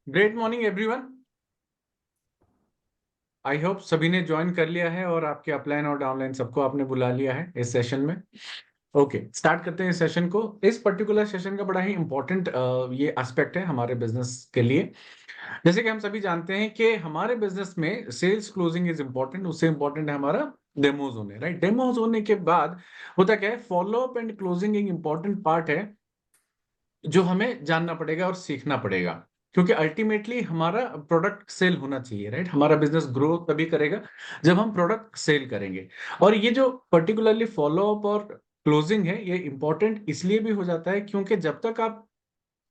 Great morning everyone. I hope सभी ने join कर लिया है और आपके अपलाइन और डाउनलाइन सबको आपने बुला लिया है इस सेशन में। ओके, स्टार्ट करते हैं इस सेशन को। इस पर्टिकुलर सेशन का बड़ा ही इंपॉर्टेंट ये एस्पेक्ट है हमारे बिजनेस के लिए। जैसे कि हम सभी जानते हैं कि हमारे बिजनेस में सेल्स क्लोजिंग इज इंपॉर्टेंट, उससे इंपॉर्टेंट है हमारा डेमोज होने, राइट। डेमोज होने के बाद होता क्या है, फॉलो अप एंड क्लोजिंग एक इंपॉर्टेंट पार्ट है जो हमें जानना पड़ेगा और सीखना पड़ेगा, क्योंकि अल्टीमेटली हमारा प्रोडक्ट सेल होना चाहिए, राइट। हमारा बिजनेस ग्रो तभी करेगा जब हम प्रोडक्ट सेल करेंगे। और ये जो पर्टिकुलरली फॉलो अप और क्लोजिंग है, ये इंपॉर्टेंट इसलिए भी हो जाता है क्योंकि जब तक आप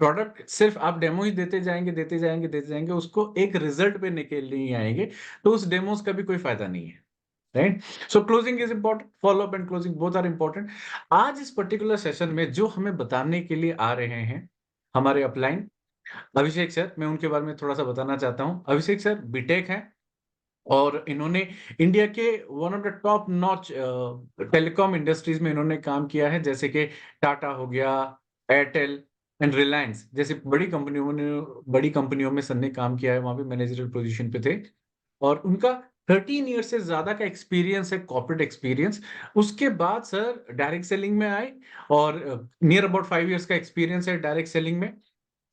प्रोडक्ट सिर्फ आप डेमो ही देते जाएंगे देते जाएंगे देते जाएंगे, उसको एक रिजल्ट पे निकल नहीं आएंगे, तो उस डेमोस का भी कोई फायदा नहीं है, right. So closing is important, follow up and closing both are important. आज इस पर्टिकुलर सेशन में जो हमें बताने के लिए आ रहे हैं हमारे अपलाइन अभिषेक सर, मैं उनके बारे में थोड़ा सा बताना चाहता हूँ। अभिषेक सर बीटेक हैं और इन्होंने इंडिया के one of the top notch telecom industries में इन्होंने काम किया है, जैसे कि टाटा हो गया, एयरटेल एंड रिलायंस जैसे बड़ी कंपनियों में सर ने काम किया है, वहां पे मैनेजरल पोजीशन पे थे। और उनका 13 ईयर से ज्यादा का एक्सपीरियंस है, कॉर्पोरेट एक्सपीरियंस। उसके बाद सर डायरेक्ट सेलिंग में आए और नियर अबाउट 5 ईयर्स का एक्सपीरियंस है डायरेक्ट सेलिंग में।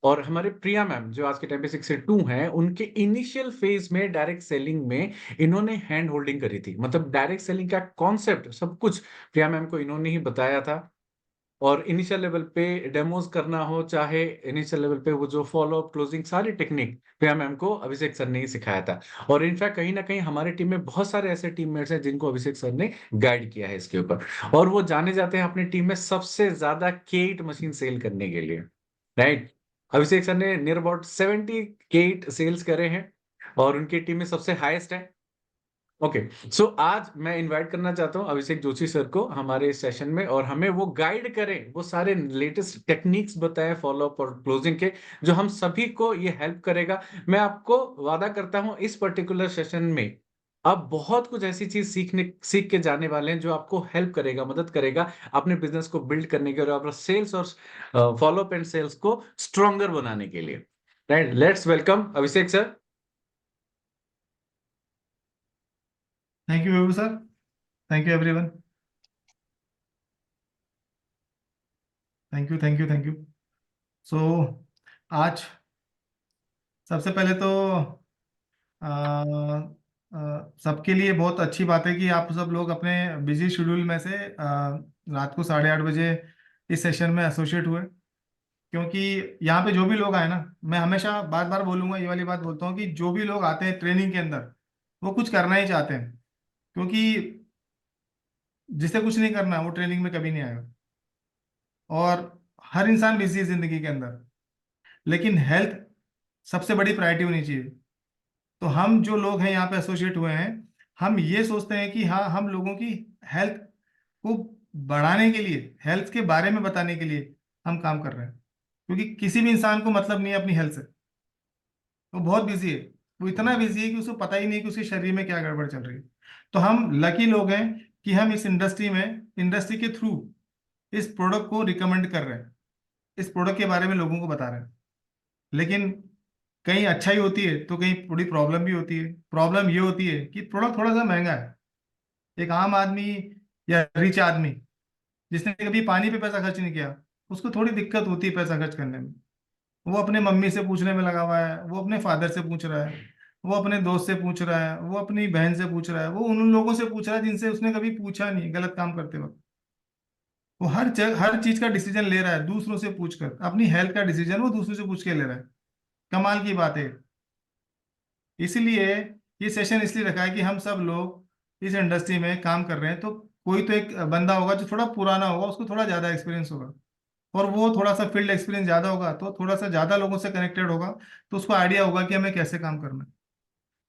और हमारे प्रिया मैम जो आज के टाइम पे 6 से 2 हैं, उनके इनिशियल फेज में डायरेक्ट सेलिंग में इन्होंने हैंड होल्डिंग करी थी, मतलब डायरेक्ट सेलिंग का कॉन्सेप्ट सब कुछ प्रिया मैम को इन्होंने ही बताया था। और इनिशियल लेवल पे डेमोज करना हो, चाहे इनिशियल लेवल पे वो जो फॉलो अप क्लोजिंग सारी टेक्निक प्रिया मैम को अभिषेक सर ने ही सिखाया था। और इनफैक्ट कहीं ना कहीं हमारी टीम में बहुत सारे ऐसे टीममेट्स हैं जिनको अभिषेक सर ने गाइड किया है इसके ऊपर। और वो जाने जाते हैं अपनी टीम में सबसे ज्यादा केट मशीन सेल करने के लिए, राइट। अभिषेक सर ने नियर अबाउट 70 केट सेल्स करे हैं और उनकी टीम में सबसे हाईएस्ट है। ओके, सो आज मैं इनवाइट करना चाहता हूँ अभिषेक जोशी सर को हमारे इस सेशन में, और हमें वो गाइड करें, वो सारे लेटेस्ट टेक्निक्स बताएं फॉलो अप और क्लोजिंग के, जो हम सभी को ये हेल्प करेगा। मैं आपको वादा करता हूँ इस पर्टिकुलर सेशन में आप बहुत कुछ ऐसी चीज सीख के जाने वाले हैं जो आपको हेल्प करेगा, मदद करेगा अपने बिजनेस को बिल्ड करने के और अपना सेल्स और फॉलो अप एंड सेल्स को स्ट्रॉन्गर बनाने के लिए, right. Let's welcome Abhishek sir. Thank you Babu sir. Thank you everyone. Thank you thank you thank you. So आज सबसे पहले तो सबके लिए बहुत अच्छी बात है कि आप सब लोग अपने बिजी शेड्यूल में से रात को 8:30 बजे इस सेशन में एसोसिएट हुए। क्योंकि यहाँ पे जो भी लोग आए ना, मैं हमेशा बार बार बोलूंगा, ये वाली बात बोलता हूँ कि जो भी लोग आते हैं ट्रेनिंग के अंदर वो कुछ करना ही चाहते हैं। क्योंकि जिसे कुछ नहीं करना वो ट्रेनिंग में कभी नहीं आएगा। और हर इंसान बिजी है जिंदगी के अंदर, लेकिन हेल्थ सबसे बड़ी प्रायोरिटी होनी चाहिए। तो हम जो लोग हैं यहाँ पे एसोसिएट हुए हैं, हम ये सोचते हैं कि हाँ, हम लोगों की हेल्थ को बढ़ाने के लिए, हेल्थ के बारे में बताने के लिए हम काम कर रहे हैं। क्योंकि किसी भी इंसान को मतलब नहीं है अपनी हेल्थ से। वो बहुत बिजी है। वो इतना बिजी है कि उसको पता ही नहीं कि उसके शरीर में क्या गड़बड़ चल रही है। तो हम लकी लोग हैं कि हम इस इंडस्ट्री के थ्रू इस प्रोडक्ट को रिकमेंड कर रहे हैं, इस प्रोडक्ट के बारे में लोगों को बता रहे हैं। लेकिन कहीं अच्छाई होती है तो कहीं थोड़ी प्रॉब्लम भी होती है। प्रॉब्लम ये होती है कि प्रोडक्ट थोड़ा सा महंगा है। एक आम आदमी या रिच आदमी जिसने कभी पानी पे पैसा खर्च नहीं किया, उसको थोड़ी दिक्कत होती है पैसा खर्च करने में। वो अपने मम्मी से पूछने में लगा हुआ है, वो अपने फादर से पूछ रहा है, वो अपने दोस्त से पूछ रहा है, वो अपनी बहन से पूछ रहा है, वो उन लोगों से पूछ रहा है जिनसे उसने कभी पूछा नहीं गलत काम करते वक्त। वो हर चीज का डिसीजन ले रहा है दूसरों से पूछकर। अपनी हेल्थ का डिसीजन वो दूसरों से पूछ के ले रहा है। कमाल की बात है। इसीलिए ये सेशन इसलिए रखा है कि हम सब लोग इस इंडस्ट्री में काम कर रहे हैं। तो कोई तो एक बंदा होगा जो थोड़ा पुराना होगा, उसको थोड़ा ज़्यादा एक्सपीरियंस होगा, और वो थोड़ा सा फील्ड एक्सपीरियंस ज़्यादा होगा तो थोड़ा सा ज़्यादा लोगों से कनेक्टेड होगा, तो उसको आइडिया होगा कि हमें कैसे काम करना है।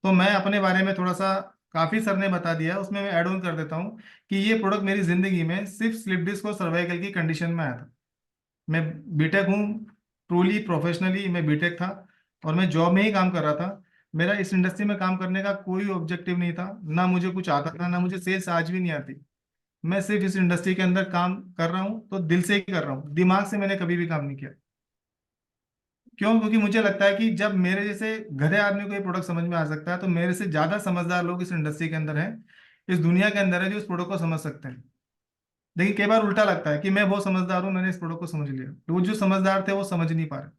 तो मैं अपने बारे में थोड़ा सा, काफ़ी सर ने बता दिया, उसमें मैं ऐड ऑन कर देता हूँ कि ये प्रोडक्ट मेरी ज़िंदगी में सिर्फ स्लिप डिस्क और सर्वाइकल की कंडीशन में आया था। मैं बीटेक हूँ, ट्रूली प्रोफेशनली मैं बीटेक था, और मैं जॉब में ही काम कर रहा था। मेरा इस इंडस्ट्री में काम करने का कोई ऑब्जेक्टिव नहीं था, ना मुझे कुछ आता था, ना मुझे सेल्स आज भी नहीं आती। मैं सिर्फ इस इंडस्ट्री के अंदर काम कर रहा हूँ तो दिल से ही कर रहा हूँ, दिमाग से मैंने कभी भी काम नहीं किया। क्यों? क्योंकि मुझे लगता है कि जब मेरे जैसे गधे आदमी को ये प्रोडक्ट समझ में आ सकता है, तो मेरे से ज्यादा समझदार लोग इस इंडस्ट्री के अंदर हैं, इस दुनिया के अंदर है, जो इस प्रोडक्ट को समझ सकते हैं। लेकिन कई बार उल्टा लगता है कि मैं बहुत समझदार हूँ, मैंने इस प्रोडक्ट को समझ लिया, तो वो जो समझदार थे वो समझ नहीं पा रहे।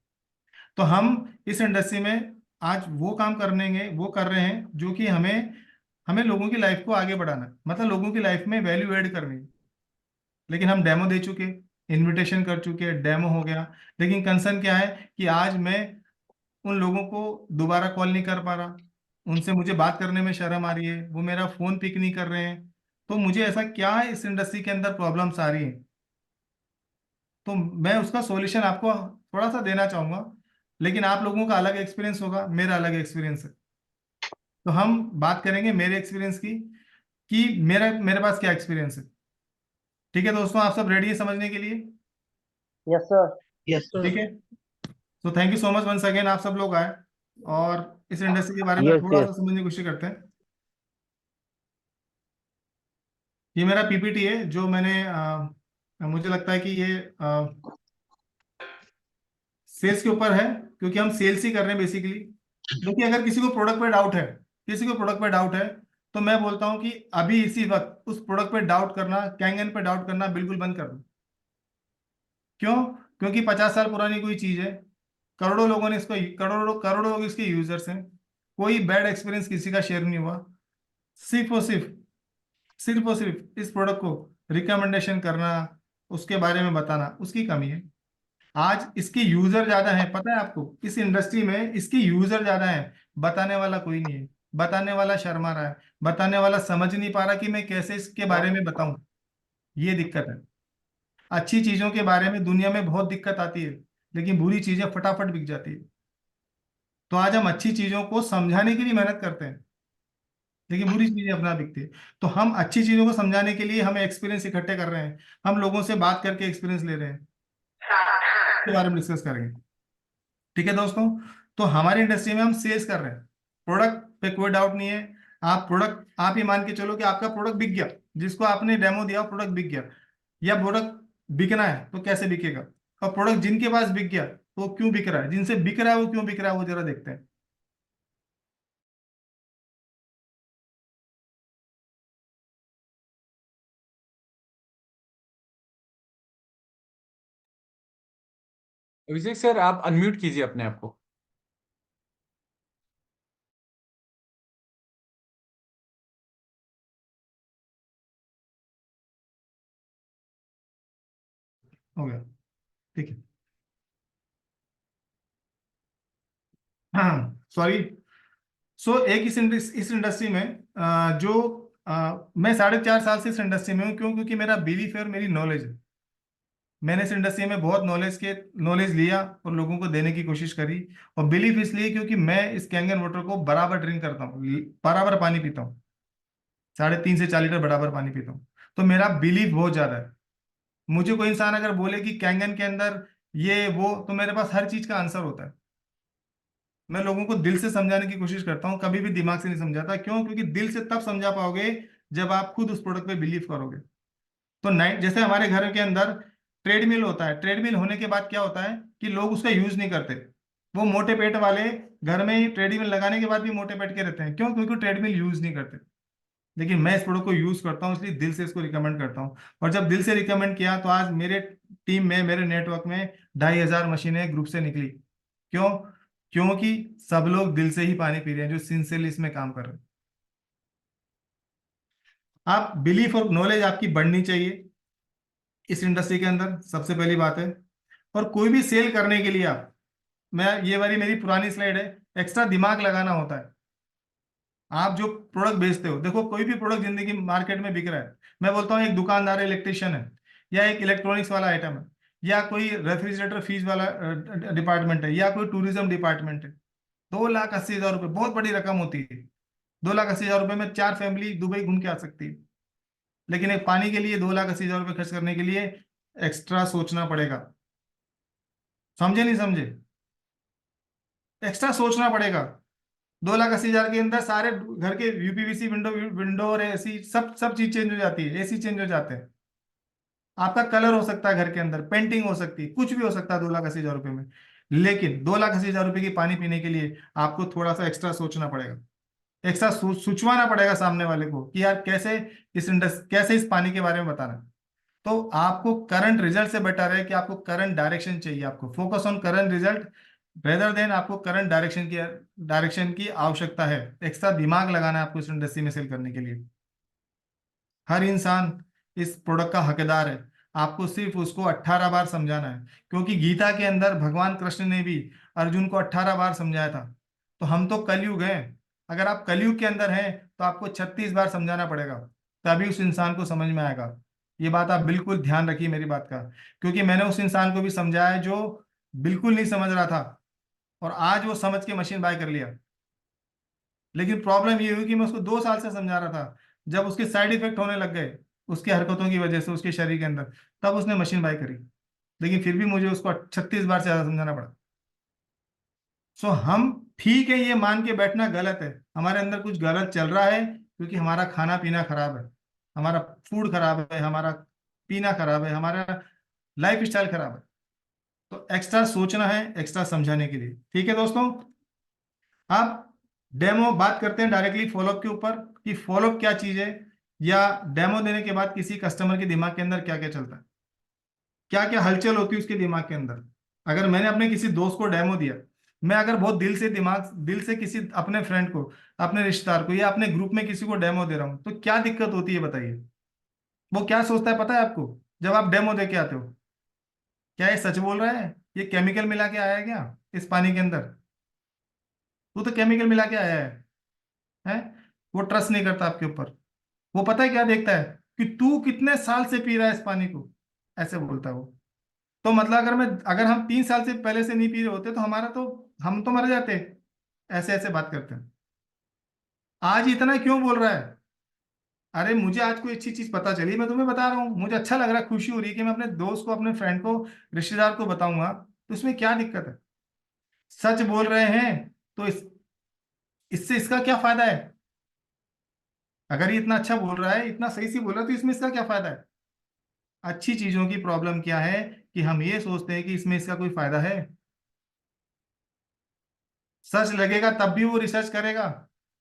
तो हम इस इंडस्ट्री में आज वो काम करने वो कर रहे हैं जो कि हमें हमें लोगों की लाइफ को आगे बढ़ाना है, मतलब लोगों की लाइफ में वैल्यू ऐड करनी है। लेकिन हम डेमो दे चुके, इनविटेशन कर चुके, डेमो हो गया। लेकिन कंसर्न क्या है कि आज मैं उन लोगों को दोबारा कॉल नहीं कर पा रहा, उनसे मुझे बात करने में शर्म आ रही है, वो मेरा फोन पिक नहीं कर रहे हैं। तो मुझे ऐसा क्या है इस इंडस्ट्री के अंदर प्रॉब्लम्स आ रही हैं, तो मैं उसका सॉल्यूशन आपको थोड़ा सा देना चाहूंगा। लेकिन आप लोगों का अलग एक्सपीरियंस होगा, मेरा अलग एक्सपीरियंस है। तो हम बात करेंगे मेरे एक्सपीरियंस की, कि मेरा मेरे पास क्या एक्सपीरियंस है। ठीक है दोस्तों, आप सब रेडी है समझने के लिए? Yes sir. Yes sir. ठीक है, तो thank you so much once again, आप सब लोग आए और इस इंडस्ट्री के बारे में यस थोड़ा सा यस। समझने की कोशिश करते हैं। ये मेरा पीपीटी है जो मैंने मुझे लगता है कि ये सेल्स के ऊपर है, क्योंकि हम सेल्स ही कर रहे हैं बेसिकली। देखिए, अगर किसी को प्रोडक्ट पे डाउट है, किसी को प्रोडक्ट पे डाउट है, तो मैं बोलता हूँ कि अभी इसी वक्त उस प्रोडक्ट पे डाउट करना, कैंगन पे डाउट करना बिल्कुल बंद कर दो। क्यों? क्योंकि 50 साल पुरानी कोई चीज है, करोड़ों लोगों ने इसको, करोड़ों करोड़ों लोग इसके यूजर्स हैं, कोई बैड एक्सपीरियंस किसी का शेयर नहीं हुआ। सिर्फ और सिर्फ इस प्रोडक्ट को रिकमेंडेशन करना, उसके बारे में बताना, उसकी कमी है। आज इसके यूजर ज्यादा हैं, पता है आपको, इस इंडस्ट्री में इसके यूजर ज्यादा हैं, बताने वाला कोई नहीं है, बताने वाला शर्मा रहा है, बताने वाला समझ नहीं पा रहा कि मैं कैसे इसके बारे में बताऊं। ये दिक्कत है। अच्छी चीजों के बारे में दुनिया में बहुत दिक्कत आती है, लेकिन बुरी चीजें फटाफट बिक जाती है। तो आज हम अच्छी चीजों को समझाने के लिए मेहनत करते हैं, लेकिन बुरी चीजें अपना बिकती है। तो हम अच्छी चीजों को समझाने के लिए हमें एक्सपीरियंस इकट्ठे कर रहे हैं, हम लोगों से बात करके एक्सपीरियंस ले रहे हैं, इसके बारे में डिस्कस करेंगे। ठीक है दोस्तों, तो हमारी इंडस्ट्री में हम सेल्स कर रहे हैं, प्रोडक्ट पे कोई डाउट नहीं है। आप ये मान के चलो कि आपका प्रोडक्ट बिक गया, जिसको आपने डेमो दिया प्रोडक्ट बिक गया, या प्रोडक्ट बिकना है तो कैसे बिकेगा, और प्रोडक्ट जिनके पास बिक गया तो वो क्यों बिक रहा है, जिनसे बिक रहा है वो क्यों बिक रहा है, वो जरा देखते हैं। अभिषेक सर, आप अनम्यूट कीजिए अपने आप को। हो गया, ठीक है। हाँ सॉरी। सो एक इस इंडस्ट्री में मैं 4.5 साल से इस इंडस्ट्री में हूँ। क्यों? क्योंकि मेरा बिलीफ है और मेरी नॉलेज है। मैंने इस इंडस्ट्री में बहुत नॉलेज लिया और लोगों को देने की कोशिश करी। और बिलीफ इसलिए क्योंकि मैं इस कैंगन वाटर को बराबर ड्रिंक करता हूँ, बराबर पानी पीता हूँ, 3.5 से 4 लीटर बराबर पानी पीता हूँ। तो मेरा बिलीफ बहुत ज्यादा है। मुझे कोई इंसान अगर बोले कि कैंगन के अंदर ये वो, तो मेरे पास हर चीज का आंसर होता है। मैं लोगों को दिल से समझाने की कोशिश करता हूँ, कभी भी दिमाग से नहीं समझाता। क्यों? क्योंकि दिल से तब समझा पाओगे जब आप खुद उस प्रोडक्ट पे बिलीव करोगे। तो नाइट जैसे हमारे घर के अंदर ट्रेडमिल होता है, ट्रेडमिल होने के बाद क्या होता है कि लोग उसका यूज नहीं करते। वो मोटे पेट वाले घर में ही ट्रेडमिल लगाने के बाद भी मोटे पेट के रहते हैं। क्यों? क्योंकि ट्रेडमिल यूज नहीं करते। लेकिन मैं इस प्रोडक्ट को यूज करता हूँ, इसलिए दिल से इसको रिकमेंड करता हूँ। और जब दिल से रिकमेंड किया तो आज मेरे टीम में, मेरे नेटवर्क में 2,500 मशीनें ग्रुप से निकली। क्यों? क्योंकि सब लोग दिल से ही पानी पी रहे हैं, जो सिंसियरली इसमें काम कर रहे हैं। आप बिलीफ और नॉलेज आपकी बढ़नी चाहिए इस इंडस्ट्री के अंदर, सबसे पहली बात है। और कोई भी सेल करने के लिए मैं ये वाली मेरी पुरानी स्लाइड है, एक्स्ट्रा दिमाग लगाना होता है। आप जो प्रोडक्ट बेचते हो, देखो कोई भी प्रोडक्ट जिंदगी मार्केट में बिक रहा है, मैं बोलता हूँ एक दुकानदार है, इलेक्ट्रिशियन है, या एक इलेक्ट्रॉनिक्स वाला आइटम है, या कोई रेफ्रिजरेटर फीस वाला डिपार्टमेंट है, या कोई टूरिज्म डिपार्टमेंट है। 2,80,000 रुपये बहुत बड़ी रकम होती है। 2,80,000 रुपये में 4 फैमिली दुबई घूम के आ सकती है। लेकिन एक पानी के लिए 2,80,000 रुपये खर्च करने के लिए एक्स्ट्रा सोचना पड़ेगा। समझे नहीं समझे? एक्स्ट्रा सोचना पड़ेगा। 2,80,000 के अंदर सारे घर के यूपीवीसी विंडो विंडो और एसी सब सब चीज चेंज हो जाती है, एसी चेंज हो जाते हैं। आपका कलर हो सकता है घर के अंदर, पेंटिंग हो सकती है, कुछ भी हो सकता है 2,80,000 रुपये में। लेकिन 2,80,000 रुपए की पानी पीने के लिए आपको थोड़ा सा एक्स्ट्रा सोचना पड़ेगा, एक्स्ट्रा सोचवाना पड़ेगा सामने वाले को कि यार कैसे कैसे इस पानी के बारे में बताना है। तो आपको करंट रिजल्ट से बेटर है कि आपको करंट डायरेक्शन चाहिए, आपको focus on current result rather than आपको करंट डायरेक्शन की आवश्यकता है। एक्स्ट्रा दिमाग लगाना है आपको इस इंडस्ट्री में सेल करने के लिए। हर इंसान इस प्रोडक्ट का हकदार है, आपको सिर्फ उसको 18 बार समझाना है, क्योंकि गीता के अंदर भगवान कृष्ण ने भी अर्जुन को 18 बार समझाया था। तो हम तो कलयुग हैं, अगर आप कलयुग के अंदर हैं तो आपको 36 बार समझाना पड़ेगा, तभी उस इंसान को समझ में आएगा। ये बात आप बिल्कुल ध्यान रखिए मेरी बात का, क्योंकि मैंने उस इंसान को भी समझाया है जो बिल्कुल नहीं समझ रहा था, और आज वो समझ के मशीन बाय कर लिया। लेकिन प्रॉब्लम ये हुई कि मैं उसको 2 साल से समझा रहा था, जब उसके साइड इफेक्ट होने लग गए उसकी हरकतों की वजह से उसके शरीर के अंदर, तब उसने मशीन बाय करी। लेकिन फिर भी मुझे उसको 36 बार से ज्यादा समझाना पड़ा। सो हम ठीक है, ये मान के बैठना गलत है, हमारे अंदर कुछ गलत चल रहा है, क्योंकि हमारा खाना पीना खराब है, हमारा फूड खराब है, हमारा पीना खराब है, हमारा लाइफ स्टाइल खराब है। तो एक्स्ट्रा सोचना है एक्स्ट्रा समझाने के लिए। ठीक है दोस्तों, आप डेमो बात करते हैं डायरेक्टली फॉलोअप के ऊपर कि फॉलोअप क्या चीज है, या डेमो देने के बाद किसी कस्टमर के दिमाग के अंदर क्या क्या चलता है, क्या क्या हलचल होती है उसके दिमाग के अंदर। अगर मैंने अपने किसी दोस्त को डेमो दिया, मैं अगर बहुत दिल से किसी अपने फ्रेंड को, अपने रिश्तेदार को, या अपने ग्रुप में किसी को डेमो दे रहा हूँ, तो क्या दिक्कत होती है बताइए। वो क्या सोचता है पता है आपको, जब आप डेमो दे के आते हो, क्या ये सच बोल रहा है, ये केमिकल मिला के आया है क्या इस पानी के अंदर, वो तो केमिकल मिला के आया है। वो ट्रस्ट नहीं करता आपके ऊपर। वो पता है क्या देखता है कि तू कितने साल से पी रहा है इस पानी को, ऐसे बोलता है वो। तो मतलब अगर हम 3 साल से पहले से नहीं पी रहे होते तो हम तो मर जाते। ऐसे ऐसे बात करते हैं। आज इतना क्यों बोल रहा है, अरे मुझे आज कोई अच्छी चीज पता चली, मैं तुम्हें बता रहा हूँ, मुझे अच्छा लग रहा है, खुशी हो रही है कि मैं अपने दोस्त को, अपने फ्रेंड को, रिश्तेदार को बताऊंगा, तो इसमें क्या दिक्कत है। सच बोल रहे हैं तो इससे इसका क्या फायदा है। अगर ये इतना अच्छा बोल रहा है, इतना सही से बोल रहा है, तो इसमें इसका क्या फायदा है। अच्छी चीजों की प्रॉब्लम क्या है कि हम ये सोचते हैं कि इसमें इसका कोई फायदा है। सच लगेगा तब भी वो रिसर्च करेगा,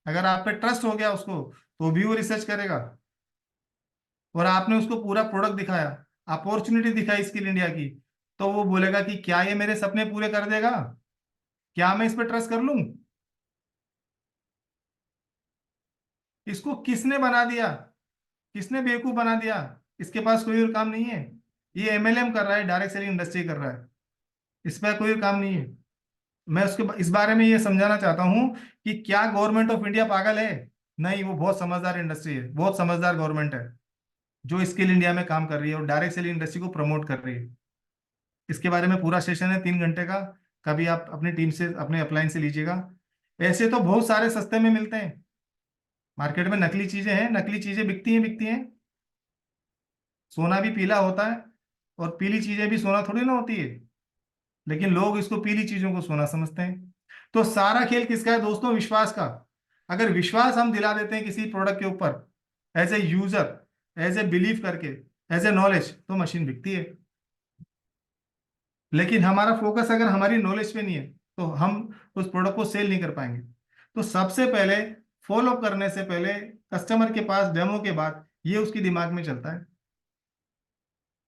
अगर आप पे ट्रस्ट हो गया उसको तो भी वो रिसर्च करेगा। और आपने उसको पूरा प्रोडक्ट दिखाया, अपॉर्चुनिटी दिखाई स्किल इंडिया की, तो वो बोलेगा कि क्या ये मेरे सपने पूरे कर देगा, क्या मैं इस पे ट्रस्ट कर लूं। इसको किसने बना दिया, किसने बेवकूफ बना दिया, इसके पास कोई और काम नहीं है। ये एमएलएम कर रहा है, डायरेक्ट सेलिंग इंडस्ट्री कर रहा है, इस पर कोई और काम नहीं है। मैं उसके इस बारे में ये समझाना चाहता हूँ कि क्या गवर्नमेंट ऑफ इंडिया पागल है। नहीं, वो बहुत समझदार इंडस्ट्री है, बहुत समझदार गवर्नमेंट है, जो स्किल इंडिया में काम कर रही है और डायरेक्ट सेलिंग इंडस्ट्री को प्रमोट कर रही है। इसके बारे में पूरा सेशन है 3 घंटे का, कभी आप अपनी टीम से, अपने अपलाइन से लीजिएगा। ऐसे तो बहुत सारे सस्ते में मिलते हैं, मार्केट में नकली चीजें हैं, नकली चीजें बिकती हैं। सोना भी पीला होता है, और पीली चीजें भी सोना थोड़ी ना होती है, लेकिन लोग इसको पीली चीजों को सोना समझते हैं। तो सारा खेल किसका है दोस्तों, विश्वास का। अगर विश्वास हम दिला देते हैं किसी प्रोडक्ट के ऊपर, as a user, as a believe करके, एज ए नॉलेज, तो मशीन बिकती है। लेकिन हमारा फोकस अगर हमारी नॉलेज पे नहीं है, तो हम उस प्रोडक्ट को सेल नहीं कर पाएंगे। तो सबसे पहले फॉलो करने से पहले, कस्टमर के पास डेमो के बाद, ये उसके दिमाग में चलता है।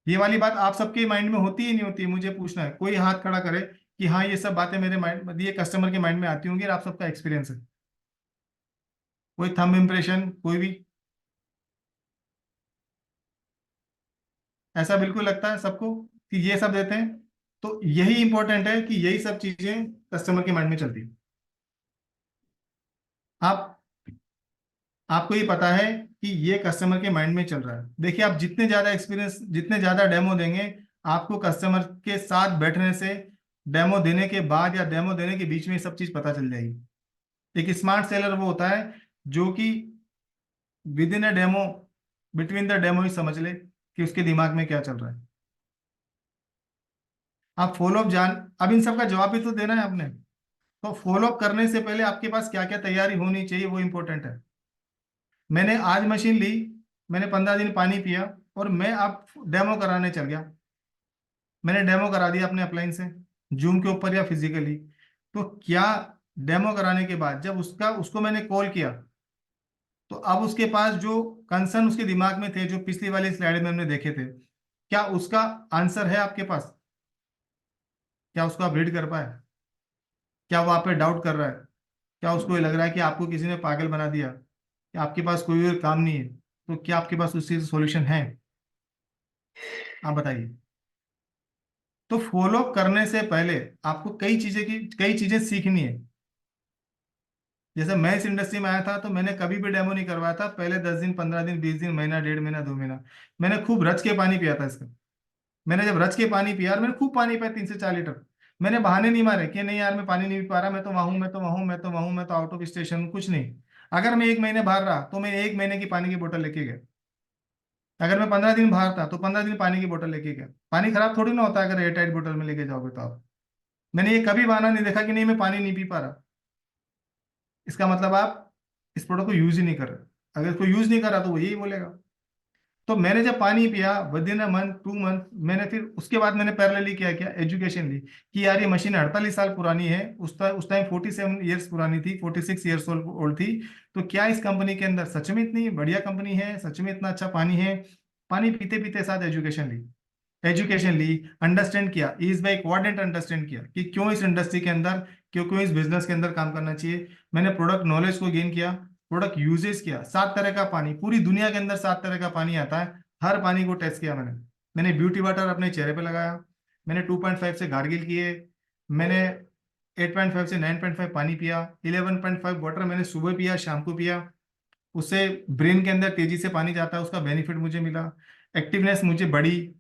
ये वाली बात आप सबके माइंड में होती ही नहीं होती, मुझे पूछना है, कोई हाथ खड़ा करे कि हाँ ये सब बातें मेरे माइंड, ये कस्टमर के माइंड में आती होंगी और आप सबका एक्सपीरियंस है। कोई थंब इम्प्रेशन, कोई भी, ऐसा बिल्कुल लगता है सबको कि ये सब देते हैं। तो यही इंपॉर्टेंट है कि यही सब चीजें कस्टमर के माइंड में चलती हैं। आप आपको ये पता है कि ये कस्टमर के माइंड में चल रहा है। देखिए, आप जितने ज्यादा एक्सपीरियंस, जितने ज्यादा डेमो देंगे, आपको कस्टमर के साथ बैठने से, डेमो देने के बाद या डेमो देने के बीच में ये सब चीज पता चल जाएगी। एक स्मार्ट सेलर वो होता है जो कि within a demo, between the demo ही समझ ले कि उसके दिमाग में क्या चल रहा है। आप फॉलोअप अब इन सब का जवाब भी तो देना है आपने। तो फॉलोअप करने से पहले आपके पास क्या क्या तैयारी होनी चाहिए, वो इंपॉर्टेंट है। मैंने आज मशीन ली, मैंने 15 दिन पानी पिया, और मैं अब डेमो कराने चल गया। मैंने डेमो करा दिया अपने अपलाइन से, जूम के ऊपर या फिजिकली। तो क्या डेमो कराने के बाद जब उसको मैंने कॉल किया, तो अब उसके पास जो कंसर्न उसके दिमाग में थे, जो पिछली वाली स्लाइड में हमने देखे थे, क्या उसका आंसर है आपके पास? क्या उसको आप रीड कर पाए? क्या वो आप पे डाउट कर रहा है? क्या उसको ये लग रहा है कि आपको किसी ने पागल बना दिया, कि आपके पास कोई और काम नहीं है? तो क्या आपके पास उसकी सॉल्यूशन है? आप बताइए। तो फॉलो करने से पहले आपको कई चीजें सीखनी है। जैसे मैं इस इंडस्ट्री में आया था तो मैंने कभी भी डेमो नहीं करवाया था। पहले 10 दिन, 15 दिन, 20 दिन, महीना, 1.5 महीना, 2 महीना मैंने खूब रच के पानी पिया था इसका। मैंने जब रच के पानी पिया, और मैंने खूब पानी पिया, 3 से 4 लीटर। मैंने बहाने नहीं मारे कि नहीं यार मैं पानी नहीं पी पा रहा, मैं तो वहां हूं, मैं तो वहां हूं, मैं तो वहां हूं, मैं तो आउट ऑफ स्टेशन हूं, कुछ नहीं। अगर मैं 1 महीने बाहर रहा तो मैं 1 महीने की पानी की बोतल लेके गया। अगर मैं 15 दिन बाहर था तो 15 दिन पानी की बोतल लेके गया। पानी खराब थोड़ी ना होता है अगर एयर टाइट बोतल में लेके जाओगे तो आप। मैंने ये कभी बहाना नहीं देखा कि नहीं मैं पानी नहीं पी पा रहा। इसका मतलब आप इस प्रोडक्ट को यूज ही नहीं कर रहे। अगर कोई यूज नहीं कर रहा तो वो यही बोलेगा। तो मैंने जब पानी पिया with in a month, 2 month, मैंने फिर उसके बाद मैंने पैरेलली क्या किया, एजुकेशन ली कि यार ये मशीन 48 साल पुरानी है। उस टाइम 47 ईयर्स पुरानी थी, 46 ईयर्स ओल्ड थी। तो क्या इस कंपनी के अंदर सच में इतनी बढ़िया कंपनी है, सच में इतना अच्छा पानी है? पानी पीते पीते साथ एजुकेशन ली, अंडरस्टैंड किया, इज बाई कोऑर्डिनेट अंडरस्टैंड किया कि क्यों इस इंडस्ट्री के अंदर, क्यों क्यों इस बिजनेस के अंदर काम करना चाहिए। मैंने प्रोडक्ट नॉलेज को गेन किया, प्रोडक्ट यूजेस किया। 7 तरह का पानी, पूरी दुनिया के अंदर 7 तरह का पानी आता है। हर पानी को टेस्ट किया मैंने ब्यूटी वाटर अपने चेहरे पे लगाया। मैंने 2.5 से गार्गिल किए। मैंने 8.5 से 9.5 पानी पिया। 11.5 वाटर मैंने सुबह पिया, शाम को पिया। उससे ब्रेन के अंदर तेजी से पानी जाता है, उसका बेनिफिट मुझे मिला। एक्टिवनेस मुझे बढ़ी।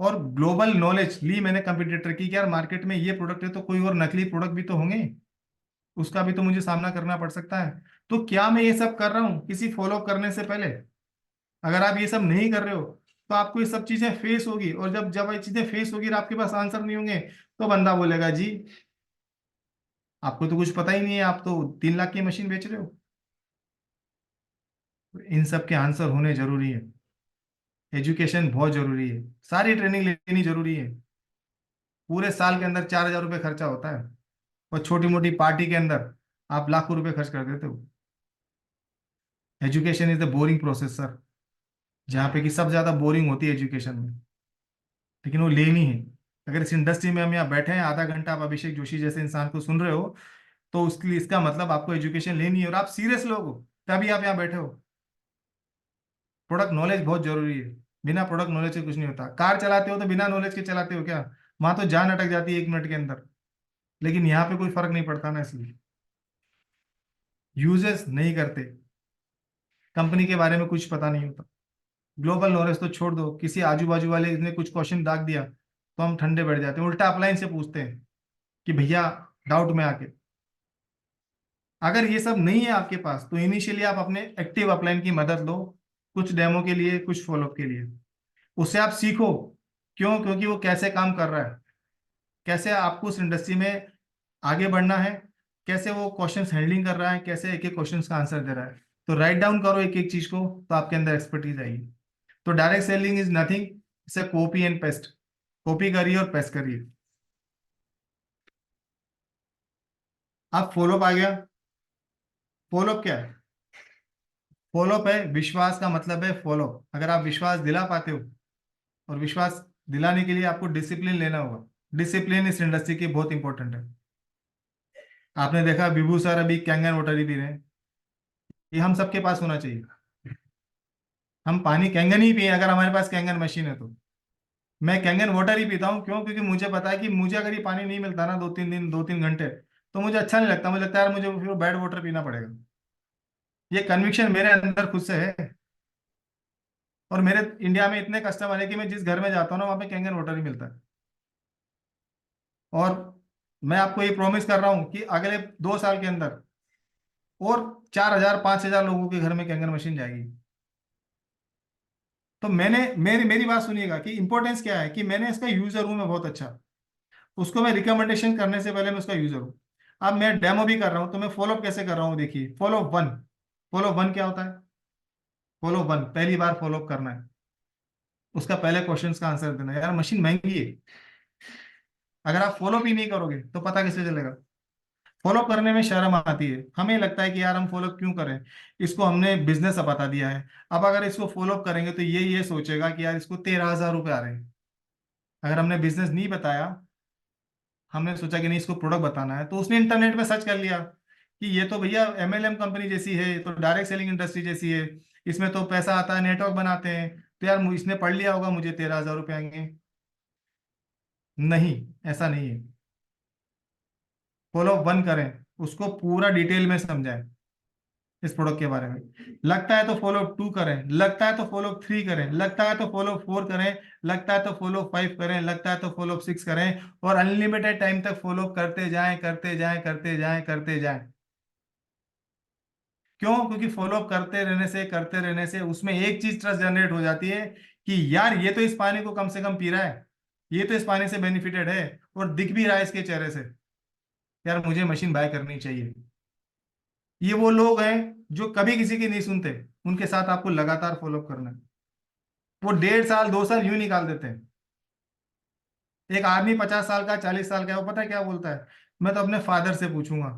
और ग्लोबल नॉलेज ली मैंने कंपटीटर की कि यार मार्केट में ये प्रोडक्ट है तो कोई और नकली प्रोडक्ट भी तो होंगे, उसका भी तो मुझे सामना करना पड़ सकता है। तो क्या मैं ये सब कर रहा हूँ किसी फॉलो करने से पहले? अगर आप ये सब नहीं कर रहे हो तो आपको ये सब चीजें फेस होगी, और जब जब ये चीजें फेस होगी और आपके पास आंसर नहीं होंगे तो बंदा बोलेगा जी आपको तो कुछ पता ही नहीं है, आप तो 3 लाख की मशीन बेच रहे हो। तो इन सब के आंसर होने जरूरी है। एजुकेशन बहुत जरूरी है, सारी ट्रेनिंग लेनी जरूरी है। पूरे साल के अंदर 4,000 रुपये खर्चा होता है, और छोटी मोटी पार्टी के अंदर आप लाखों रुपए खर्च कर देते हो। Education is the boring process sir, जहाँ पे कि सब ज्यादा बोरिंग होती है एजुकेशन में, लेकिन वो लेनी है। अगर इस इंडस्ट्री में हम यहाँ बैठे हैं आधा घंटा, आप अभिषेक जोशी जैसे इंसान को सुन रहे हो, तो उसके लिए इसका मतलब आपको एजुकेशन लेनी है और आप सीरियस लोग हो, तभी आप यहाँ बैठे हो। प्रोडक्ट नॉलेज बहुत जरूरी है। बिना प्रोडक्ट नॉलेज के कुछ नहीं होता। कार चलाते हो तो बिना नॉलेज के चलाते हो क्या? वहां तो जान अटक जाती है 1 मिनट के अंदर। लेकिन यहाँ पे कोई फर्क नहीं पड़ता ना, इसलिए यूजेस नहीं करते, कंपनी के बारे में कुछ पता नहीं होता। ग्लोबल नॉलेज तो छोड़ दो, किसी आजू बाजू वाले ने कुछ क्वेश्चन दाग दिया तो हम ठंडे बैठ जाते हैं, उल्टा अपलाइन से पूछते हैं कि भैया डाउट में आके। अगर ये सब नहीं है आपके पास तो इनिशियली आप अपने एक्टिव अपलाइन की मदद लो, कुछ डेमो के लिए, कुछ फॉलोअप के लिए। उससे आप सीखो, क्यों? क्योंकि वो कैसे काम कर रहा है, कैसे आपको उस इंडस्ट्री में आगे बढ़ना है, कैसे वो क्वेश्चंस हैंडलिंग कर रहा है, कैसे एक एक क्वेश्चंस का आंसर दे रहा है। तो राइट डाउन करो एक एक चीज को, तो आपके अंदर एक्सपर्टीज आएगी। तो direct selling is nothing, it's a copy and paste. Copy करिए और पेस्ट करिए। आप फॉलोअप आ गया। फॉलोअप क्या है? फॉलोअप है विश्वास का मतलब है फॉलो। अगर आप विश्वास दिला पाते हो, और विश्वास दिलाने के लिए आपको डिसिप्लिन लेना होगा। डिसिप्लिन इस इंडस्ट्री की बहुत इंपॉर्टेंट है। आपने देखा विभू सर अभी कैंगन वाटर ही पी रहे हैं, ये हम सबके पास होना चाहिए। हम पानी कैंगन ही पिए अगर हमारे पास कैंगन मशीन है तो। मैं कैंगन वाटर ही पीता हूँ, क्यों? क्योंकि मुझे पता है कि मुझे अगर ये पानी नहीं मिलता ना 2-3 दिन, 2-3 घंटे, तो मुझे अच्छा नहीं लगता। मुझे लगता है यार मुझे फिर बैड वाटर पीना पड़ेगा। ये कन्विक्शन मेरे अंदर खुद से है। और मेरे इंडिया में इतने कस्टमर है कि मैं जिस घर में जाता हूँ ना वहाँ पे कैंगन वाटर ही मिलता है। और मैं आपको ये प्रॉमिस कर रहा हूँ कि अगले 2 साल के अंदर और 4,000 5,000 लोगों के घर में कैंगन मशीन जाएगी। तो मैंने मेरी मेरी बात सुनिएगा कि इंपॉर्टेंस क्या है, कि मैंने इसका यूजर हूं मैं बहुत अच्छा। उसको मैं रिकमेंडेशन करने से पहले मैं उसका यूजर हूँ। अब मैं डेमो भी कर रहा हूँ तो मैं फॉलोअप कैसे कर रहा हूँ, देखिए फॉलो 1। फॉलो 1 क्या होता है? फॉलो 1 पहली बार फॉलोअप करना है, उसका पहले क्वेश्चन का आंसर देना है। यार मशीन महंगी है, अगर आप फॉलो भी नहीं करोगे तो पता कैसे चलेगा? फॉलो करने में शर्म आती है, हमें लगता है कि यार हम फॉलो क्यों करें, इसको हमने बिजनेस बता दिया है। अब अगर इसको फॉलो करेंगे तो ये सोचेगा कि यार इसको 13,000 रुपये आ रहे हैं। अगर हमने बिजनेस नहीं बताया, हमने सोचा कि नहीं इसको प्रोडक्ट बताना है, तो उसने इंटरनेट में सर्च कर लिया कि ये तो भैया एमएलएम कंपनी जैसी है, ये तो डायरेक्ट सेलिंग इंडस्ट्री जैसी है, इसमें तो पैसा आता है, नेटवर्क बनाते हैं, तो यार इसने पढ़ लिया होगा, मुझे 13,000 रुपये आएंगे। नहीं, ऐसा नहीं है। फॉलो वन करें, उसको पूरा डिटेल में समझाएं इस प्रोडक्ट के बारे में। लगता है तो फॉलो टू करें, लगता है तो फॉलो थ्री करें, लगता है तो फॉलो फोर करें, लगता है तो फॉलो फाइव करें, लगता है तो फॉलो सिक्स करें, और अनलिमिटेड टाइम तक फॉलो करते जाएं, करते जाएं, करते जाएं, करते जाएं। क्यों? क्योंकि फॉलो करते रहने से उसमें एक चीज ट्रस्ट जनरेट हो जाती है कि यार ये तो इस पानी को कम से कम पी रहा है, ये तो इस पानी से बेनिफिटेड है, और दिख भी रहा है इसके चेहरे से, यार मुझे मशीन बाय करनी चाहिए। ये वो लोग हैं जो कभी किसी की नहीं सुनते, उनके साथ आपको लगातार फॉलो करना है। वो 1.5 साल 2 साल यूं निकाल देते हैं। एक आदमी 50 साल का 40 साल का है, वो पता है क्या बोलता है? मैं तो अपने फादर से पूछूंगा।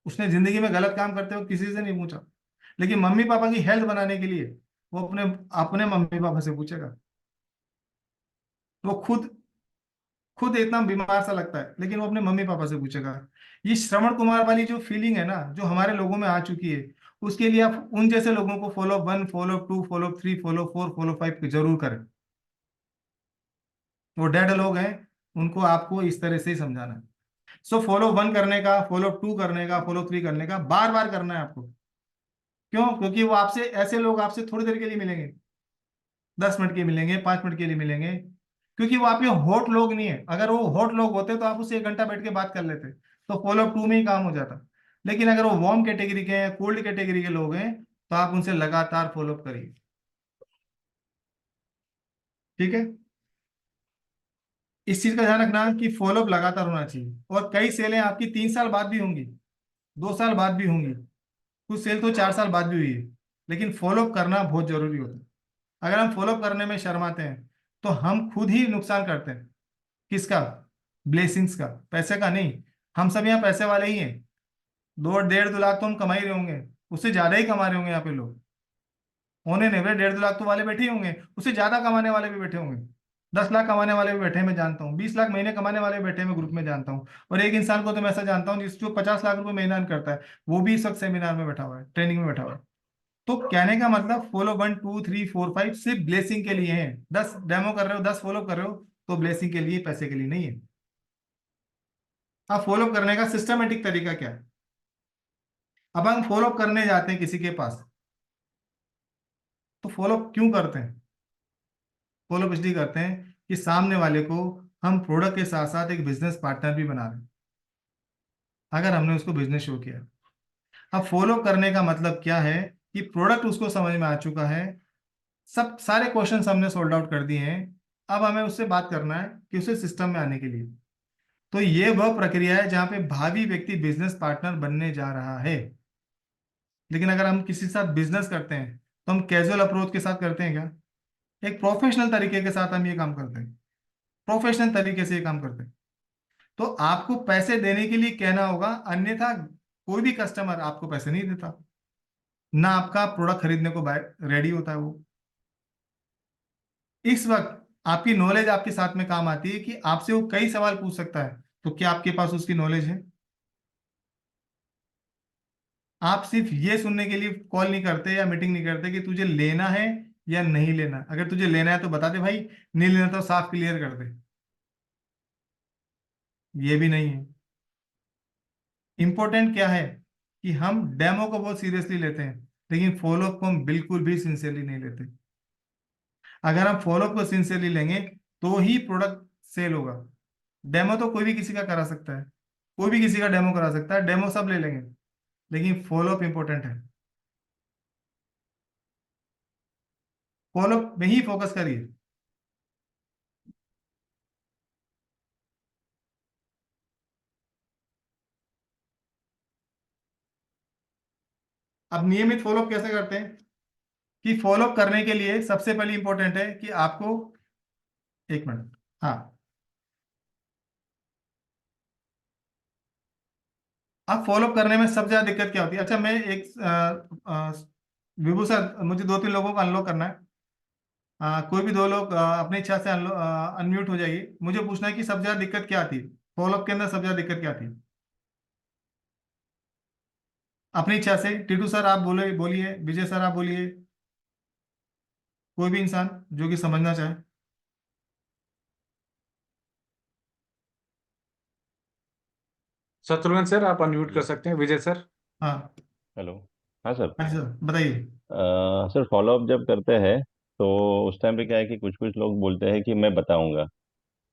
उसने जिंदगी में गलत काम करते हुए किसी से नहीं पूछा, लेकिन मम्मी पापा की हेल्थ बनाने के लिए वो अपने अपने मम्मी पापा से पूछेगा। वो खुद खुद इतना बीमार सा लगता है, लेकिन वो अपने मम्मी पापा से पूछेगा। ये श्रवण कुमार वाली जो फीलिंग है ना, जो हमारे लोगों में आ चुकी है, उसके लिए आप उन जैसे लोगों को follow one, follow two, follow three, follow four, follow five जरूर करें। वो डेड लोग हैं, उनको आपको इस तरह से ही समझाना है। सो फॉलो वन करने का, फॉलो टू करने का, फॉलो थ्री करने का बार बार करना है आपको। क्यों? क्योंकि वो आपसे, ऐसे लोग आपसे थोड़ी देर के लिए मिलेंगे, 10 मिनट के मिलेंगे, 5 मिनट के लिए मिलेंगे, क्योंकि वो आपके हॉट लोग नहीं है। अगर वो हॉट लोग होते तो आप उससे 1 घंटा बैठ के बात कर लेते, तो फॉलो टू में ही काम हो जाता। लेकिन अगर वो वार्म कैटेगरी के हैं, कोल्ड कैटेगरी के लोग हैं, तो आप उनसे लगातार फॉलो अप करिए। ठीक है? इस चीज का ध्यान रखना कि फॉलो अप लगातार होना चाहिए, और कई सेलें आपकी 3 साल बाद भी होंगी, 2 साल बाद भी होंगी, कुछ सेल तो 4 साल बाद भी हुई है, लेकिन फॉलो अप करना बहुत जरूरी होता है। अगर हम फॉलो अप करने में शर्माते हैं तो हम खुद ही नुकसान करते हैं। किसका? ब्लेसिंग्स का, पैसे का नहीं। हम सब यहाँ पैसे वाले ही हैं। 2 1.5 2 लाख तो हम कमा ही रहे होंगे, उससे ज्यादा ही कमा रहे होंगे यहाँ पे लोग। होने नहीं, 1.5 2 लाख तो वाले बैठे ही होंगे, उससे ज्यादा कमाने वाले भी बैठे होंगे। 10 लाख कमाने वाले भी बैठे हैं, मैं जानता हूँ। 20 लाख महीने कमाने वाले भी बैठे हैं, मैं ग्रुप में जानता हूँ। और एक इंसान को तो मैं ऐसा जानता हूँ जिस जो 50 लाख रुपए महीना earn करता है, वो भी इस वक्त सेमिनार में बैठा हुआ है, ट्रेनिंग में बैठा हुआ है। तो कहने का मतलब follow one two three four five सिर्फ ब्लेसिंग के लिए है। 10 डेमो कर रहे हो, 10 फॉलो कर रहे हो, तो ब्लेसिंग के लिए, पैसे के लिए नहीं है। अब फॉलो करने का सिस्टमेटिक तरीका क्या है? अब हम फॉलो करने जाते हैं किसी के पास, तो फॉलो क्यों करते हैं? फॉलो इसलिए करते हैं कि सामने वाले को हम प्रोडक्ट के साथ साथ एक बिजनेस पार्टनर भी बना रहे हैं, अगर हमने उसको बिजनेस शो किया। अब फॉलो करने का मतलब क्या है? कि प्रोडक्ट उसको समझ में आ चुका है, सब सारे क्वेश्चन हमने सोल्ड आउट कर दिए हैं। अब हमें उससे बात करना है कि उसे सिस्टम में आने के लिए। तो ये वह प्रक्रिया है जहां पे भावी व्यक्ति बिजनेस पार्टनर बनने जा रहा है। लेकिन अगर हम किसी के साथ बिजनेस करते हैं तो हम कैजुअल अप्रोच के साथ करते हैं क्या? एक प्रोफेशनल तरीके के साथ हम ये काम करते हैं, प्रोफेशनल तरीके से ये काम करते हैं। तो आपको पैसे देने के लिए कहना होगा, अन्यथा कोई भी कस्टमर आपको पैसे नहीं देता, ना आपका प्रोडक्ट खरीदने को रेडी होता है वो। इस वक्त आपकी नॉलेज आपके साथ में काम आती है कि आपसे वो कई सवाल पूछ सकता है, तो क्या आपके पास उसकी नॉलेज है? आप सिर्फ ये सुनने के लिए कॉल नहीं करते या मीटिंग नहीं करते कि तुझे लेना है या नहीं लेना। अगर तुझे लेना है तो बता दे भाई, नहीं लेना तो साफ क्लियर कर दे। ये भी नहीं है। इंपॉर्टेंट क्या है? कि हम डेमो को बहुत सीरियसली लेते हैं, लेकिन फॉलोअप को हम बिल्कुल भी सिंसियरली नहीं लेते। अगर हम फॉलोअप को सिंसियरली लेंगे तो ही प्रोडक्ट सेल होगा। डेमो तो कोई भी किसी का करा सकता है, कोई भी किसी का डेमो करा सकता है, डेमो सब ले लेंगे, लेकिन फॉलोअप इंपॉर्टेंट है। फॉलोअप में ही फोकस करिए। अब नियमित फॉलोअप कैसे करते हैं? कि फॉलोअप करने के लिए सबसे पहले इंपॉर्टेंट है कि आपको, 1 मिनट, हाँ, आप फॉलोअप करने में सबसे ज्यादा दिक्कत क्या होती है? अच्छा, मैं एक विभू सर, मुझे 2-3 लोगों को अनलॉक करना है। कोई भी 2 लोग अपनी इच्छा से अनम्यूट हो जाइए। मुझे पूछना है कि सबसे ज्यादा दिक्कत क्या आती है फॉलोअप के अंदर, सबसे ज्यादा दिक्कत क्या आती है अपनी इच्छा से? टीटू सर आप बोले, बोलिए। विजय सर आप बोलिए। कोई भी इंसान जो कि समझना चाहे। शत्रुघ्न सर आप अनम्यूट कर हेलो। सकते हैं। विजय सर। हाँ। हेलो। हाँ सर। हाँ जी सर, बताइए। सर फॉलोअप जब करते हैं तो उस टाइम पे क्या है कि कुछ कुछ लोग बोलते हैं कि मैं बताऊंगा।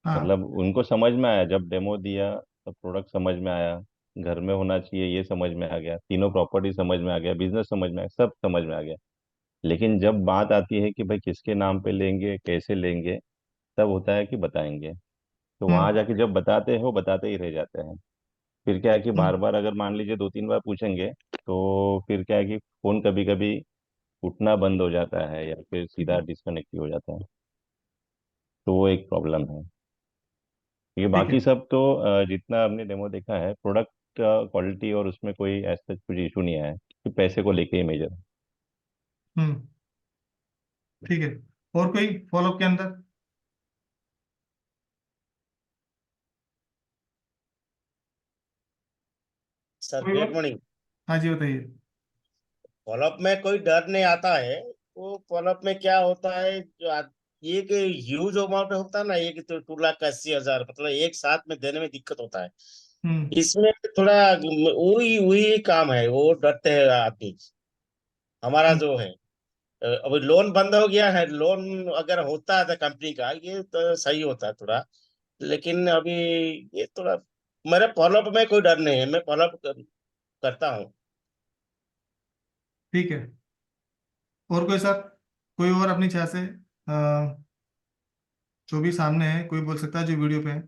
हाँ। मतलब उनको समझ में आया, जब डेमो दिया तब प्रोडक्ट समझ में आया, घर में होना चाहिए ये समझ में आ गया, तीनों प्रॉपर्टी समझ में आ गया, बिजनेस समझ में आ गया, सब समझ में आ गया। लेकिन जब बात आती है कि भाई किसके नाम पे लेंगे, कैसे लेंगे, तब होता है कि बताएंगे। तो वहां हम्म। जाके जब बताते हैं वो बताते ही रह जाते हैं। फिर क्या है कि बार हम्म। बार अगर मान लीजिए 2-3 बार पूछेंगे तो फिर क्या है कि फोन कभी कभी उठना बंद हो जाता है या फिर सीधा डिस्कनेक्ट ही हो जाता है। तो वो एक प्रॉब्लम है। ये ठीक है। बाकी सब तो जितना हमने डेमो देखा है, प्रोडक्ट क्वालिटी और उसमें कोई ऐसा कुछ इशू नहीं आया है कि पैसे को लेके ही मेजर है। हम्म। ठीक है। और कोई फॉलोअप के अंदर? सर कोई गुड और? मॉर्निंग। हाँ जी, बताइए। फॉलोअप में कोई डर नहीं आता है। वो फॉलोअप में क्या होता है, ये कि ह्यूज अमाउंट होता है ना, ये कि तो 2,80,000 मतलब एक साथ में देने में दिक्कत होता है। हम्म। इसमें थोड़ा वही वही काम है, वो डरते हैं आदमी। हमारा हम्म। जो है, अभी लोन बंद हो गया है। लोन अगर होता है कंपनी का, ये तो सही होता है थोड़ा। लेकिन अभी ये थोड़ा, मेरे फॉलोअप में कोई डर नहीं है, मैं फॉलोअप करता हूँ। ठीक है। और कोई सर? कोई और अपनी इच्छा से जो भी सामने है, कोई बोल सकता है जो वीडियो पे है,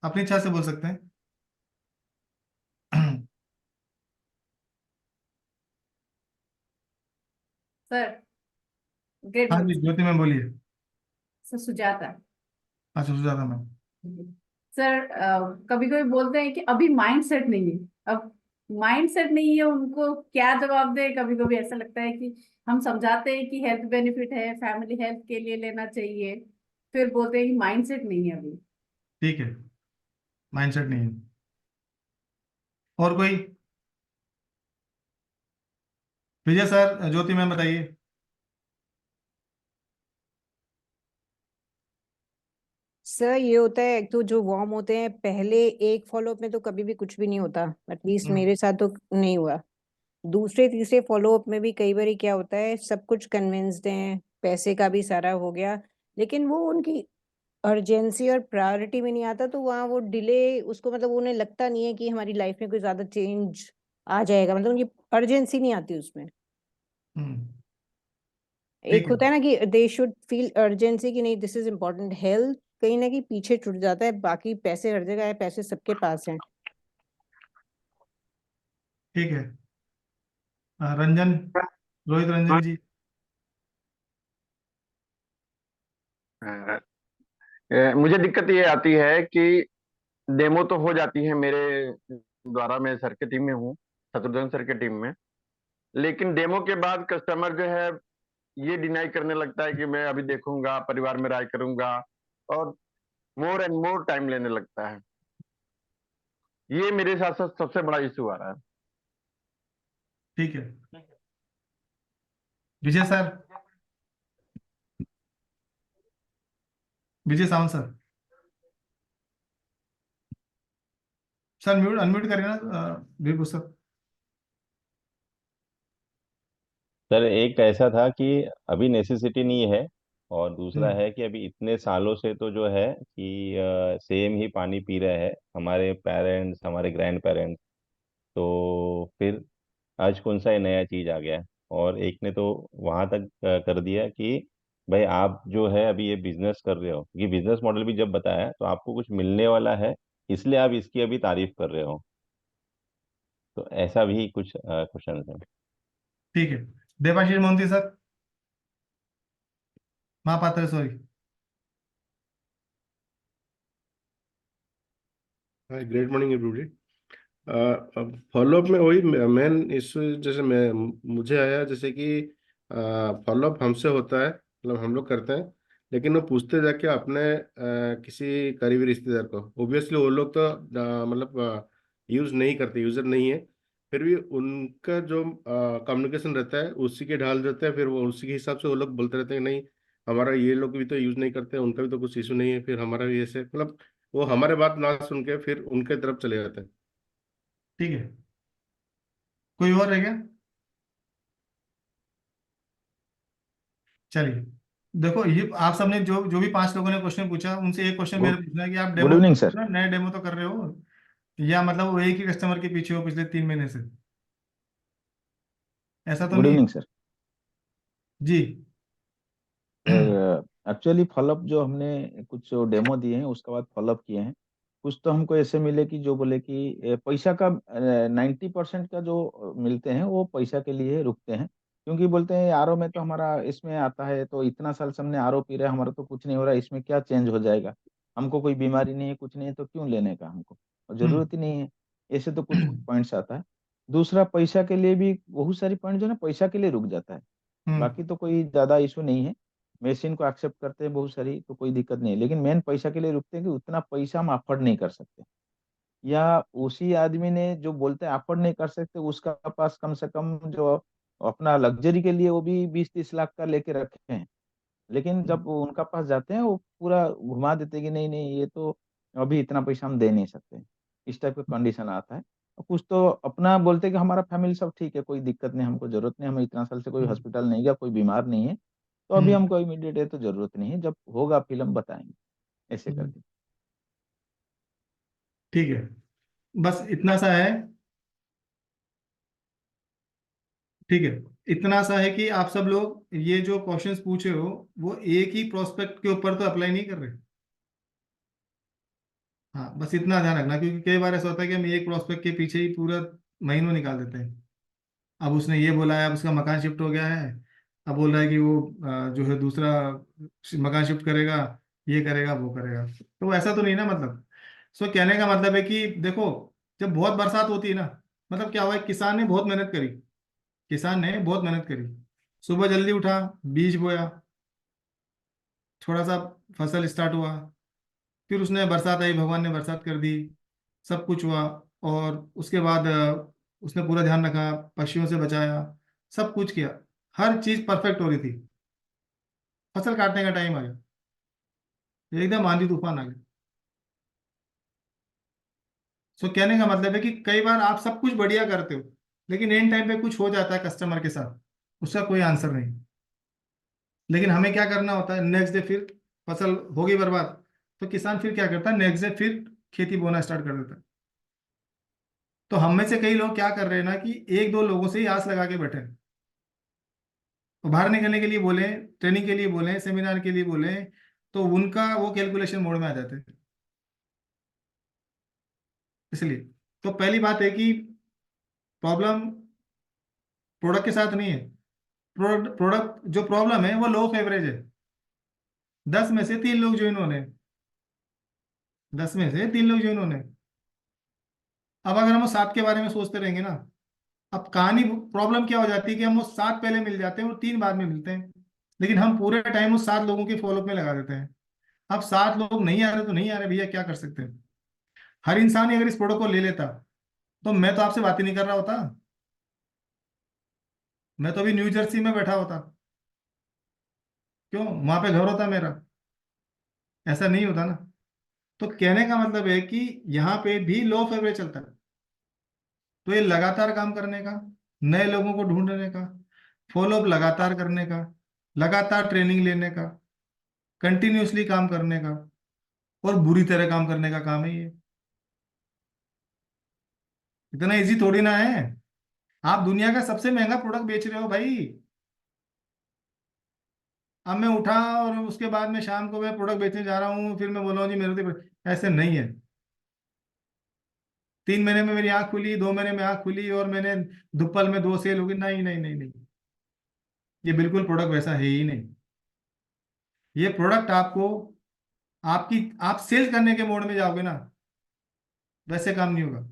अपनी इच्छा से बोल सकते हैं। सर ग्रेट हाँ जी, मॉर्निंग। ज्योति मैम बोलिए। सर सुजाता। अच्छा, सुजाता मैम। सर कभी कभी बोलते हैं कि अभी माइंड सेट नहीं है। अब माइंड सेट नहीं है, उनको क्या जवाब दे? कभी कभी ऐसा लगता है कि हम समझाते हैं कि हेल्थ बेनिफिट है, फैमिली हेल्थ के लिए लेना चाहिए, फिर बोलते हैं कि माइंड सेट नहीं है अभी। ठीक है, माइंडसेट नहीं है। और कोई? विजय सर, ज्योति मैम बताइए। सर ये होता है, एक तो जो वार्म होते हैं पहले एक फॉलोअप में तो कभी भी कुछ भी नहीं होता, एटलीस्ट हम्म। मेरे साथ तो नहीं हुआ। दूसरे तीसरे फॉलोअप में भी कई बार क्या होता है, सब कुछ कन्विंस्ड हैं, पैसे का भी सारा हो गया, लेकिन वो उनकी अर्जेंसी और प्रायोरिटी में नहीं आता, तो वहाँ वो डिले उसको, मतलब उन्हें लगता नहीं है कि हमारी लाइफ में कोई ज्यादा चेंज आ जाएगा, मतलब उनकी अर्जेंसी नहीं आती उसमें। हम्म। एक ठीक है। होता है ना कि दे शुड फील अर्जेंसी कि नहीं दिस इज इम्पोर्टेंट, हेल्थ कहीं ना कहीं पीछे छूट जाता है, बाकी पैसे हर जगह है, पैसे सबके पास हैं। ठीक है। रंजन, रोहित रंजन जी। मुझे दिक्कत ये आती है कि डेमो तो हो जाती है मेरे द्वारा, मैं सर के टीम में हूँ, शत्रुघ्न सर के टीम में। लेकिन डेमो के बाद कस्टमर जो है ये डिनाई करने लगता है कि मैं अभी देखूंगा, परिवार में राय करूंगा, और मोर एंड मोर टाइम लेने लगता है। ये मेरे साथ साथ सबसे बड़ा इशू आ रहा है। ठीक है। Vijay sir, Vijay Sawant sir. Sir mute unmute करें ना, विभू सर। सर एक ऐसा था कि अभी नेसेसिटी नहीं है, और दूसरा हम्म। है कि अभी इतने सालों से तो जो है कि सेम ही पानी पी रहे हैं हमारे पेरेंट्स, हमारे ग्रैंड पेरेंट्स। तो फिर आज कौन सा ये नया चीज आ गया है? और एक ने तो वहां तक कर दिया कि भाई आप जो है अभी ये बिजनेस कर रहे हो, ये बिजनेस मॉडल भी जब बताया तो आपको कुछ मिलने वाला है, इसलिए आप इसकी अभी तारीफ कर रहे हो। तो ऐसा भी कुछ क्वेश्चन है। ठीक है। Debashish Mohanty sir, Mahapatra, sorry. Hi, great morning everybody. Follow up में वही मेन इशू, जैसे मैं मुझे आया, जैसे कि फॉलोअप हमसे होता है, मतलब हम लोग करते हैं, लेकिन वो पूछते जाके अपने किसी करीबी रिश्तेदार को, ओब्वियसली वो लोग तो मतलब यूज नहीं करते, यूजर नहीं है, फिर भी उनका जो कम्युनिकेशन रहता है उसी के ढाल रहता है, फिर वो उसी के हिसाब से वो लोग बोलते रहते हैं नहीं हमारा ये लोग भी तो यूज नहीं करते, उनका भी तो कुछ इशू नहीं है, फिर हमारा भी ऐसे, मतलब वो हमारे बात ना सुन के फिर उनके तरफ चले जाते हैं। ठीक है, कोई और है क्या? चलिए, देखो ये आप सबने जो जो भी 5 लोगों ने क्वेश्चन पूछा, उनसे एक क्वेश्चन मेरे गुड पूछना है कि आप गुड डेमो इवनिंग सर। नए डेमो तो कर रहे हो, या मतलब वो एक ही कस्टमर के पीछे हो पिछले 3 महीने से? ऐसा तो गुड नहीं है? Evening sir. जी। सर एक्चुअली फॉलोअप जो हमने कुछ डेमो दिए हैं उसके बाद फॉलोअप किए हैं, कुछ तो हमको ऐसे मिले कि जो बोले कि पैसा का 90% का जो मिलते हैं वो पैसा के लिए रुकते हैं, क्योंकि बोलते हैं आरओ में तो हमारा इसमें आता है, तो इतना साल से हमने आरओ पी रहे हैं, हमारा तो कुछ नहीं हो रहा, इसमें क्या चेंज हो जाएगा, हमको कोई बीमारी नहीं है कुछ नहीं है तो क्यों लेने का हमको, और जरूरत ही नहीं है। ऐसे तो कुछ पॉइंट्स आता है। दूसरा पैसा के लिए भी बहुत सारी पॉइंट जो है ना पैसा के लिए रुक जाता है, हम्म। बाकी तो कोई ज्यादा इशू नहीं है। मशीन को एक्सेप्ट करते हैं बहुत सारी तो कोई दिक्कत नहीं है, लेकिन मेन पैसा के लिए रुकते हैं कि उतना पैसा हम अफोर्ड नहीं कर सकते, या उसी आदमी ने जो बोलते हैं अफोर्ड नहीं कर सकते उसका पास कम से कम जो अपना लग्जरी के लिए वो भी 20-30 लाख का लेके रखे हैं, लेकिन जब वो उनका पास जाते हैं वो पूरा घुमा देते हैं कि नहीं नहीं ये तो अभी इतना पैसा हम दे नहीं सकते, इस टाइप का कंडीशन आता है। और कुछ तो अपना बोलते हैं कि हमारा फैमिली सब ठीक है, कोई दिक्कत नहीं, हमको जरूरत नहीं, हमें इतना साल से कोई हम्म। हॉस्पिटल नहीं गया, कोई बीमार नहीं है, तो अभी हम्म। हमको इमीडिएट है तो जरूरत नहीं है, जब होगा फिल्म बताएंगे, ऐसे हम्म। करके। ठीक है, बस इतना सा है। ठीक है, इतना सा है कि आप सब लोग ये जो क्वेश्चंस पूछे हो वो एक ही प्रोस्पेक्ट के ऊपर तो अप्लाई नहीं कर रहे। हाँ, बस इतना ध्यान रखना, क्योंकि कई बार ऐसा होता है कि हम एक प्रोस्पेक्ट के पीछे ही पूरा महीनों निकाल देते हैं। अब उसने ये बोला है, अब उसका मकान शिफ्ट हो गया है, अब बोल रहा है कि वो जो है दूसरा मकान शिफ्ट करेगा, ये करेगा वो करेगा, तो ऐसा तो नहीं ना मतलब। सो कहने का मतलब है कि देखो, जब बहुत बरसात होती है ना, मतलब क्या हुआ है, किसान ने बहुत मेहनत करी, किसान ने बहुत मेहनत करी, सुबह जल्दी उठा, बीज बोया, थोड़ा सा फसल स्टार्ट हुआ, फिर उसने बरसात आई, भगवान ने बरसात कर दी, सब कुछ हुआ, और उसके बाद उसने पूरा ध्यान रखा, पक्षियों से बचाया, सब कुछ किया, हर चीज परफेक्ट हो रही थी, फसल काटने का टाइम आ गया, एकदम आंधी तूफान आ गया। सो कहने का मतलब है कि कई बार आप सब कुछ बढ़िया करते हो, लेकिन एंड टाइम पे कुछ हो जाता है कस्टमर के साथ, उसका कोई आंसर नहीं। लेकिन हमें क्या करना होता है, नेक्स्ट डे फिर फसल होगी बर्बाद, तो किसान फिर क्या करता है, नेक्स्ट डे फिर खेती बोना स्टार्ट कर देता है। तो हम में से कई लोग क्या कर रहे हैं ना, कि एक दो लोगों से ही आस लगा के बैठे हैं, तो बाहर निकलने के लिए बोले, ट्रेनिंग के लिए बोले, सेमिनार के लिए बोले, तो उनका वो कैलकुलेशन मोड में आ जाते हैं। इसलिए तो पहली बात है कि प्रॉब्लम प्रोडक्ट के साथ नहीं है, प्रोडक्ट प्रोडक्ट जो प्रॉब्लम है वो लो ऑफ एवरेज है। 10 में से 3 लोग ज्वाइन होने, 10 में से 3 लोग ज्वाइन होने। अब अगर हम वो 7 के बारे में सोचते रहेंगे ना, अब कहानी प्रॉब्लम क्या हो जाती है कि हम वो 7 पहले मिल जाते हैं और 3 बाद में मिलते हैं, लेकिन हम पूरे टाइम उस 7 लोगों के फॉलोअप में लगा देते हैं। अब 7 लोग नहीं आ रहे तो नहीं आ रहे भैया, क्या कर सकते हैं। हर इंसान ही अगर इस प्रोडक्ट को ले लेता, तो मैं तो आपसे बात ही नहीं कर रहा होता, मैं तो अभी न्यू जर्सी में बैठा होता। क्यों, वहां पे घर होता मेरा, ऐसा नहीं होता ना। तो कहने का मतलब है कि यहाँ पे भी लो ऑफ एवरेज चलता है, तो ये लगातार काम करने का, नए लोगों को ढूंढने का, फॉलोअप लगातार करने का, लगातार ट्रेनिंग लेने का, कंटिन्यूअसली काम करने का, और बुरी तरह काम करने का काम है ये। इतना इजी थोड़ी ना है। आप दुनिया का सबसे महंगा प्रोडक्ट बेच रहे हो भाई, अब मैं उठा और उसके बाद में शाम को मैं प्रोडक्ट बेचने जा रहा हूँ, फिर मैं बोल रहा हूँ जी मेरे तो, ऐसे नहीं है। 3 महीने में मेरी आंख खुली, 2 महीने में आंख खुली, और मैंने दुप्पल में 2 सेल होगी, नहीं नहीं नहीं नहीं, ये बिल्कुल प्रोडक्ट वैसा है ही नहीं। ये प्रोडक्ट आपको, आपकी आप सेल्स करने के मोड में जाओगे ना, वैसे काम नहीं होगा।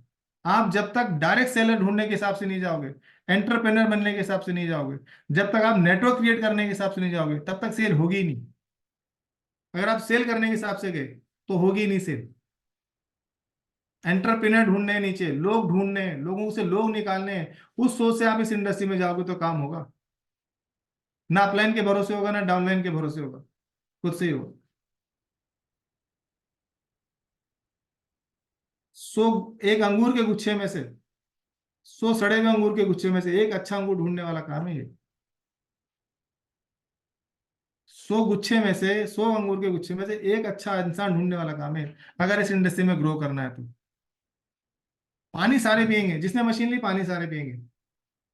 आप जब तक डायरेक्ट सेलर ढूंढने के हिसाब से नहीं जाओगे, एंटरप्रेन्योर बनने के हिसाब से नहीं जाओगे, जब तक आप नेटवर्क क्रिएट करने के हिसाब से नहीं जाओगे, तब तक सेल होगी ही नहीं। अगर आप सेल करने के हिसाब से गए तो होगी नहीं सेल। एंटरप्रेन्योर ढूंढने, नीचे लोग ढूंढने, लोगों से लोग निकालने, उस सोच से आप इस इंडस्ट्री में जाओगे तो काम होगा। ना अपलाइन के भरोसे होगा, ना डाउनलाइन के भरोसे होगा, खुद से ही होगा। एक अंगूर के गुच्छे में से 100 सड़े हुए अंगूर के गुच्छे में से एक अच्छा अंगूर ढूंढने वाला काम है ये। 100 अंगूर के गुच्छे में से एक अच्छा इंसान ढूंढने वाला काम है, अगर इस इंडस्ट्री में ग्रो करना है तो। पानी सारे पियेंगे, जिसने मशीन ली पानी सारे पियेंगे,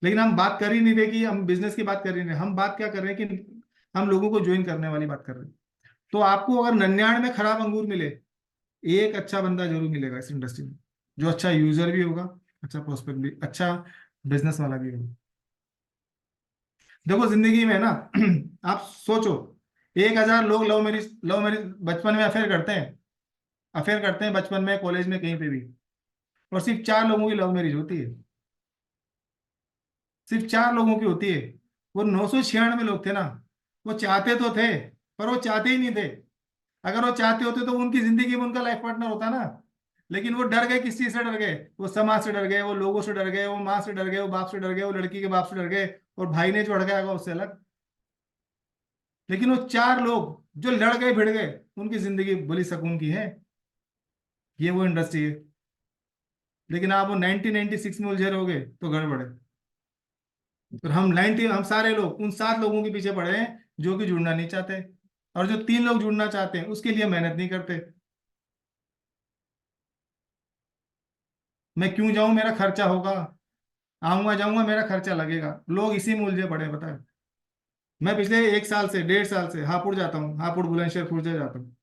लेकिन हम बात कर ही नहीं रहे कि हम बिजनेस की बात कर ही नहीं, हम बात क्या कर रहे हैं कि हम लोगों को ज्वाइन करने वाली बात कर रहे हैं। तो आपको अगर 99 खराब अंगूर मिले, एक अच्छा बंदा जरूर मिलेगा इस इंडस्ट्री में, जो अच्छा यूजर भी होगा, अच्छा प्रोस्पेक्ट भी, अच्छा बिजनेस वाला भी होगा। देखो जिंदगी में ना आप सोचो, 1000 लोग लव मैरिज बचपन में अफेयर करते हैं बचपन में, कॉलेज में, कहीं पे भी, और सिर्फ 4 लोगों की लव मैरिज होती है, सिर्फ 4 लोगों की होती है। वो 996 लोग थे ना, वो चाहते तो थे, पर वो चाहते ही नहीं थे। अगर वो चाहते होते तो उनकी जिंदगी में उनका लाइफ पार्टनर होता ना, लेकिन वो डर गए। किस चीज से डर गए? वो समाज से डर गए, वो लोगों से डर गए, वो माँ से डर गए, वो बाप से डर गए, वो लड़की के बाप से डर गए, और भाई ने जो अड़ गया उससे अलग। लेकिन वो 4 लोग जो लड़ गए, भिड़ गए, उनकी जिंदगी बड़ी सुकून की है। ये वो इंडस्ट्री है। लेकिन आप वो 1996 में उलझे रहोगे तो गड़बड़ है। और हम सारे लोग उन 7 लोगों के पीछे पड़े हैं जो कि जुड़ना नहीं चाहते, और जो 3 लोग जुड़ना चाहते हैं उसके लिए मेहनत नहीं करते। मैं क्यों जाऊं, मेरा खर्चा होगा, आऊंगा जाऊंगा मेरा खर्चा लगेगा, लोग इसी में उलझे पड़े हैं, पता है। मैं पिछले 1 साल से 1.5 साल से हापुड़ जाता हूँ, हापुड़ बुलंदशहर खुर्जा जाता हूँ।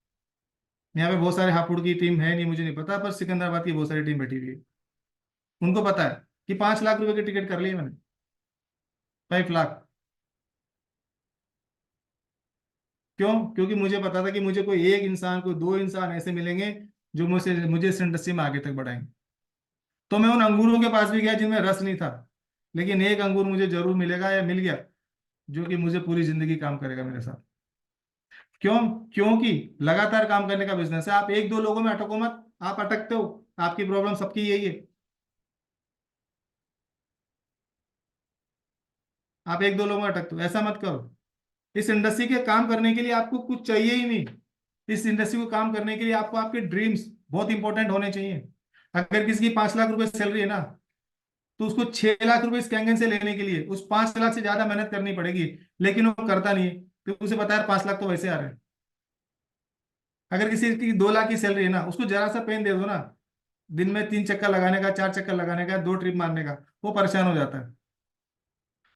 यहाँ पे बहुत सारे हापुड़ की टीम है नहीं, मुझे नहीं पता, पर सिकंदराबाद की बहुत सारी टीम बैठी हुई है। उनको पता है कि 5 लाख रुपए की टिकट कर ली मैंने, 5 लाख। क्यों? क्योंकि मुझे पता था कि मुझे कोई एक इंसान, कोई 2 इंसान ऐसे मिलेंगे जो मुझे इस इंडस्ट्री में आगे तक बढ़ाएंगे। तो मैं उन अंगूरों के पास भी गया जिनमें रस नहीं था, लेकिन एक अंगूर मुझे जरूर मिलेगा या मिल गया जो कि मुझे पूरी जिंदगी काम करेगा मेरे साथ। क्यों? क्योंकि लगातार काम करने का बिजनेस है। आप 1-2 लोगों में अटको मत, आप अटकते हो, आपकी प्रॉब्लम सबकी यही है। आप 1-2 लोगों में अटकते हो, ऐसा मत करो। इस इंडस्ट्री के काम करने के लिए आपको कुछ चाहिए ही नहीं। इस इंडस्ट्री को काम करने के लिए आपको आपके ड्रीम्स बहुत इंपॉर्टेंट होने चाहिए। अगर किसी की 5 लाख रुपए सैलरी है ना, तो उसको 6 लाख रुपए इस कैंगन से लेने के लिए उस 5 लाख से ज्यादा मेहनत करनी पड़ेगी, लेकिन वो करता नहीं है क्योंकि उसे पता है 5 लाख तो वैसे आ रहे हैं। अगर किसी की 2 लाख की सैलरी है ना, उसको जरा सा पेन दे दो ना, दिन में 3 चक्कर लगाने का, 4 चक्कर लगाने का, 2 ट्रिप मारने का, वो परेशान हो जाता है।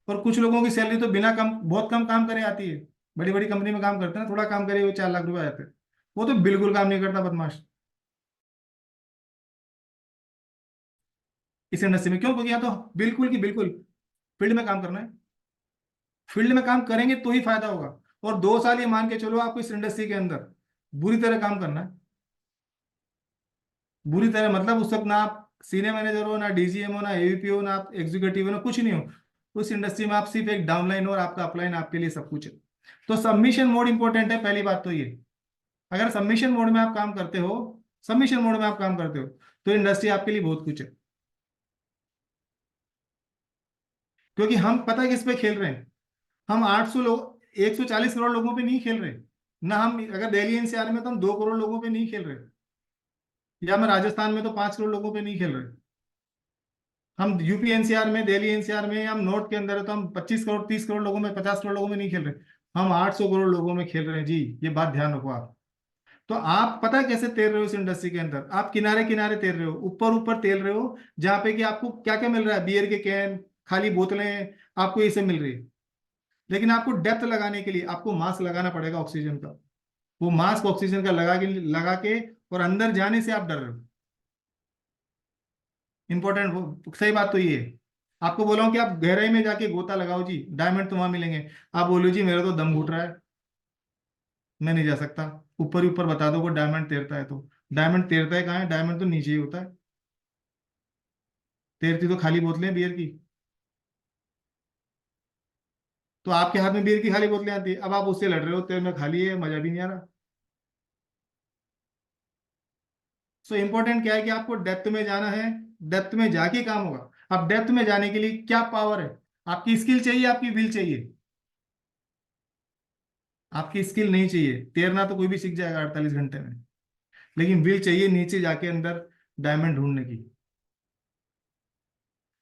और कुछ लोगों की सैलरी तो बिना कम, बहुत कम काम करे आती है। बड़ी बड़ी कंपनी में काम करते हैं, थोड़ा काम करे वो 4 लाख रुपए आ जाते हैं। वो तो बिल्कुल काम नहीं करता बदमाश इस इंडस्ट्री में। क्यों? क्योंकि यहाँ तो बिल्कुल की बिल्कुल फील्ड में काम करना है। फील्ड में काम करेंगे तो ही फायदा होगा। और 2 साल ये मान के चलो आपको इस इंडस्ट्री के अंदर बुरी तरह काम करना है। बुरी तरह मतलब उस वक्त ना आप सीनियर मैनेजर हो, ना डीजीएम हो, ना एवीपी हो, ना आप एग्जीक्यूटिव हो, ना कुछ नहीं हो। उस इंडस्ट्री में आप सिर्फ एक डाउनलाइन हो और आपका अपलाइन आपके लिए सब कुछ है। तो सबमिशन मोड इंपॉर्टेंट है, पहली बात तो ये। अगर सबमिशन मोड में आप काम करते हो, सबमिशन मोड में आप काम करते हो, तो इंडस्ट्री आपके लिए बहुत कुछ है। क्योंकि हम पता है किस पे खेल रहे हैं। हम 800 लोग, 140 करोड़ लोगों पे नहीं खेल रहे ना। हम अगर दिल्ली एनसीआर में तो हम 2 करोड़ लोगों पे नहीं खेल रहे, या हम राजस्थान में तो 5 करोड़ लोगों पे नहीं खेल रहे। हम यूपी एनसीआर में, दिल्ली एनसीआर में, हम नॉर्थ के अंदर है तो हम 25 करोड़ 30 करोड़ लोगों में, 50 करोड़ लोगों में नहीं खेल रहे। हम 800 करोड़ लोगों में खेल रहे हैं जी, ये बात ध्यान रखो आप। तो आप पता है कैसे तैर रहे हो इस इंडस्ट्री के अंदर? आप किनारे किनारे तैर रहे हो, ऊपर ऊपर तैर रहे हो, जहाँ पे कि आपको क्या क्या मिल रहा है, बियर के कैन, खाली बोतलें, आपको ये सब मिल रही है। लेकिन आपको डेप्थ लगाने के लिए आपको मास्क लगाना पड़ेगा ऑक्सीजन का। वो मास्क ऑक्सीजन का लगा के और अंदर जाने से आप डर रहे हो। इंपॉर्टेंट सही बात तो ये है। आपको बोला हूं कि आप गहराई में जाके गोता लगाओ जी, डायमंड तो वहां मिलेंगे। आप बोलो जी मेरा तो दम घुट रहा है, मैं नहीं जा सकता। ऊपर ही ऊपर बता दो वो डायमंड तैरता है, तो डायमंड तैरता है कहाँ है? डायमंड तो नीचे ही होता है। तैरती तो खाली बोतलें बियर की, तो आपके हाथ में बियर की खाली बोतलें आती है, अब आप उससे लड़ रहे हो, तैरना खाली है, मजा भी नहीं आ रहा। सो इम्पोर्टेंट क्या है कि आपको डेप्थ में जाना है, डेप्थ में जाके काम होगा। अब डेप्थ में जाने के लिए क्या पावर है? आपकी स्किल चाहिए, आपकी विल चाहिए। आपकी स्किल नहीं चाहिए, तैरना तो कोई भी सीख जाएगा 48 घंटे में, लेकिन विल चाहिए नीचे जाके अंदर डायमंड ढूंढने की।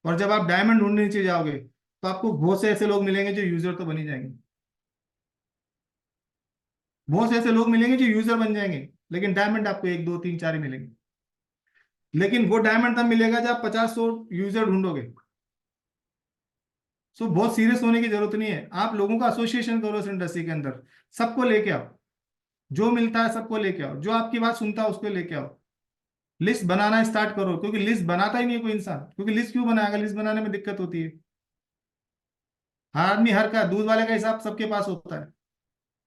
और जब आप डायमंड ढूंढने नीचे जाओगे तो आपको बहुत से ऐसे लोग मिलेंगे जो यूजर तो बन ही जाएंगे, बहुत से ऐसे लोग मिलेंगे जो यूजर बन जाएंगे, लेकिन डायमंड आपको 1 2 3 4 ही मिलेंगे। लेकिन वो डायमंड तब मिलेगा जब आप 50 100 यूजर ढूंढोगे। सो बहुत सीरियस होने की जरूरत नहीं है, आप लोगों का एसोसिएशन करो इस इंडस्ट्री के अंदर, सबको लेके आओ, जो मिलता है सबको लेके आओ, जो आपकी बात सुनता है उसको लेके आओ। लिस्ट बनाना स्टार्ट करो, क्योंकि लिस्ट बनाता ही नहीं है कोई इंसान। क्योंकि लिस्ट क्यों बनाएगा? लिस्ट बनाने में दिक्कत होती है। हर आदमी हर का दूध वाले का हिसाब सबके पास होता है।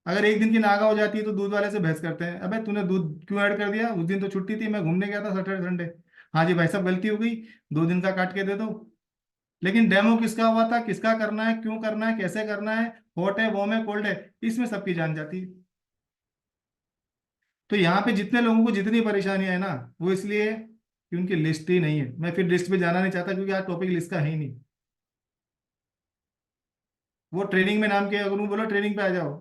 अगर एक दिन की नागा हो जाती है तो दूध वाले से बहस करते हैं, अबे तूने दूध क्यों ऐड कर दिया, उस दिन तो छुट्टी थी, मैं घूमने गया था सैटरडे संडे। हाँ जी भाई साहब, गलती हो गई, 2 दिन का काट के दे दो। लेकिन डेमो किसका हुआ था, किसका करना है, क्यों करना है, कैसे करना है, हॉट है, वार्म है, कोल्ड है, इसमें सबकी जान जाती है। तो यहाँ पे जितने लोगों को जितनी परेशानियां है ना, वो इसलिए कि उनकी लिस्ट ही नहीं है। मैं फिर लिस्ट पे जाना नहीं चाहता, क्योंकि आज टॉपिक लिस्ट का है ही नहीं। वो ट्रेनिंग में नाम किया, अगर वो बोलो ट्रेनिंग पे आ जाओ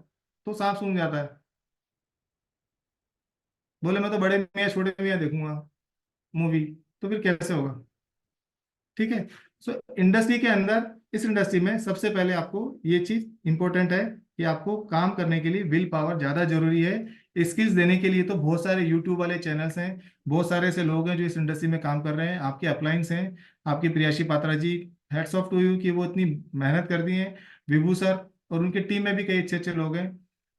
तो सांप सूंघ जाता है, बोले मैं तो बड़े मियाँ छोटे मियाँ देखूंगा मूवी, तो फिर कैसे होगा? ठीक है। सो इंडस्ट्री के अंदर, इस इंडस्ट्री में सबसे पहले आपको ये चीज इंपॉर्टेंट है कि आपको काम करने के लिए विल पावर ज्यादा जरूरी है। स्किल्स देने के लिए तो बहुत सारे यूट्यूब वाले चैनल्स हैं, बहुत सारे ऐसे लोग हैं जो इस इंडस्ट्री में काम कर रहे हैं। आपके अपलाइंस हैं, आपकी प्रियाशी पात्रा जी, हैट्स ऑफ टू यू कि वो इतनी मेहनत कर दी है। विभू सर और उनकी टीम में भी कई अच्छे अच्छे लोग हैं,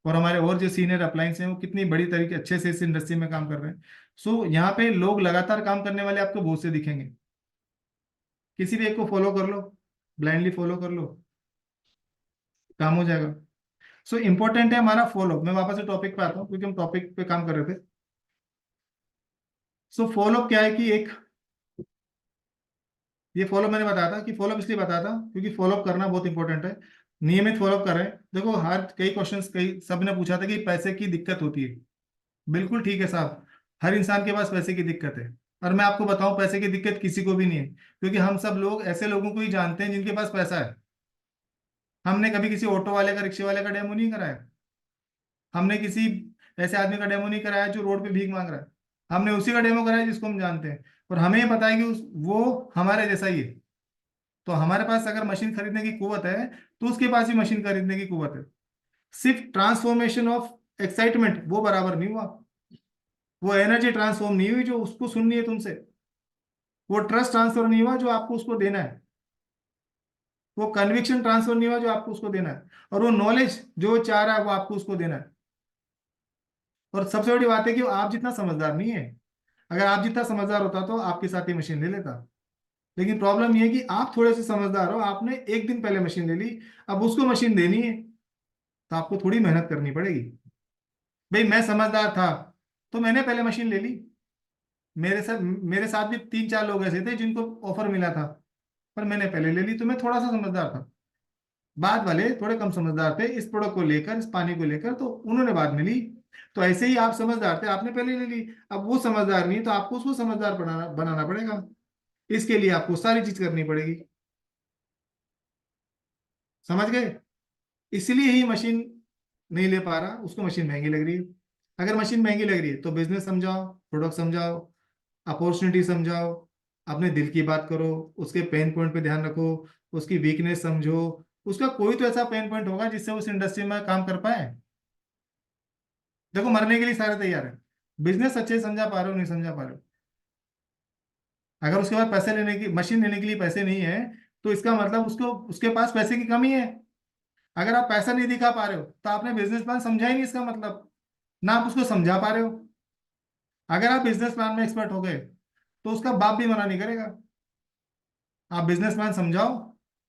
और हमारे और जो सीनियर अपलाइंस हैं वो कितनी बड़ी तरीके अच्छे से इस इंडस्ट्री में काम कर रहे हैं। सो यहाँ पे लोग लगातार काम करने वाले आपको बहुत से दिखेंगे, किसी भी एक को फॉलो कर लो, ब्लाइंडली फॉलो कर लो, काम हो जाएगा। सो इंपॉर्टेंट है हमारा फॉलो। मैं वापस से टॉपिक पे आता हूँ, क्योंकि हम टॉपिक पे काम कर रहे थे। सो फॉलो क्या है कि एक, ये फॉलो मैंने बताया था कि फॉलो इसलिए बताया था क्योंकि फॉलो करना बहुत इंपॉर्टेंट है। नियमित फॉलो करें। देखो हर कई क्वेश्चंस, कई सब ने पूछा था कि पैसे की दिक्कत होती है। बिल्कुल ठीक है साहब, हर इंसान के पास पैसे की दिक्कत है। और मैं आपको बताऊं, पैसे की दिक्कत किसी को भी नहीं है, क्योंकि हम सब लोग ऐसे लोगों को ही जानते हैं जिनके पास पैसा है। हमने कभी किसी ऑटो वाले का, रिक्शे वाले का डेमो नहीं कराया। हमने किसी ऐसे आदमी का डेमो नहीं कराया जो रोड पे भीख मांग रहा है। हमने उसी का डेमो कराया जिसको हम जानते हैं, और हमें ये पता है कि वो हमारे जैसा ही है। तो हमारे पास अगर मशीन खरीदने की कुवत है, तो उसके पास भी मशीन खरीदने की कुवत है। सिर्फ ट्रांसफॉर्मेशन ऑफ एक्साइटमेंट वो बराबर नहीं हुआ, वो एनर्जी ट्रांसफॉर्म नहीं हुई जो उसको सुननी है तुमसे, वो ट्रस्ट ट्रांसफर नहीं हुआ जो आपको उसको देना है, वो कन्विक्शन ट्रांसफर नहीं हुआ जो आपको उसको देना है, और वो नॉलेज जो वो चाह रहा है वो आपको उसको देना है। और सबसे बड़ी बात है कि आप जितना समझदार नहीं है। अगर आप जितना समझदार होता तो आपके साथ ही मशीन ले लेता। लेकिन प्रॉब्लम ये है कि आप थोड़े से समझदार हो, आपने एक दिन पहले मशीन ले ली, अब उसको मशीन देनी है तो आपको थोड़ी मेहनत करनी पड़ेगी। भाई मैं समझदार था तो मैंने पहले मशीन ले ली। मेरे साथ भी 3 4 लोग ऐसे थे जिनको ऑफर मिला था, पर मैंने पहले ले ली, तो मैं थोड़ा सा समझदार था। बाद वाले थोड़े कम समझदार थे इस प्रोडक्ट को लेकर, इस पानी को लेकर, तो उन्होंने बाद में ली। तो ऐसे ही आप समझदार थे, आपने पहले ले ली। अब वो समझदार नहीं, तो आपको उसको समझदार बनाना बनाना पड़ेगा। इसके लिए आपको सारी चीज करनी पड़ेगी। समझ गए? इसलिए ही मशीन नहीं ले पा रहा, उसको मशीन महंगी लग रही है। अगर मशीन महंगी लग रही है तो बिजनेस समझाओ, प्रोडक्ट समझाओ, अपॉर्चुनिटी समझाओ, अपने दिल की बात करो, उसके पेन पॉइंट पे ध्यान रखो, उसकी वीकनेस समझो। उसका कोई तो ऐसा पेन पॉइंट होगा जिससे उस इंडस्ट्री में काम कर पाए। देखो मरने के लिए सारे तैयार है, बिजनेस अच्छे से समझा पा रहे हो नहीं समझा पा रहे हो। अगर उसके पास पैसे लेने की, मशीन लेने के लिए पैसे नहीं है, तो इसका मतलब उसको, उसके पास पैसे की कमी है। अगर आप पैसा नहीं दिखा पा रहे हो तो आपने बिजनेस प्लान समझा ही नहीं, इसका मतलब ना आप उसको समझा पा रहे हो। अगर आप बिजनेस प्लान में एक्सपर्ट हो गए तो उसका बाप भी मना नहीं करेगा। आप बिजनेस प्लान समझाओ,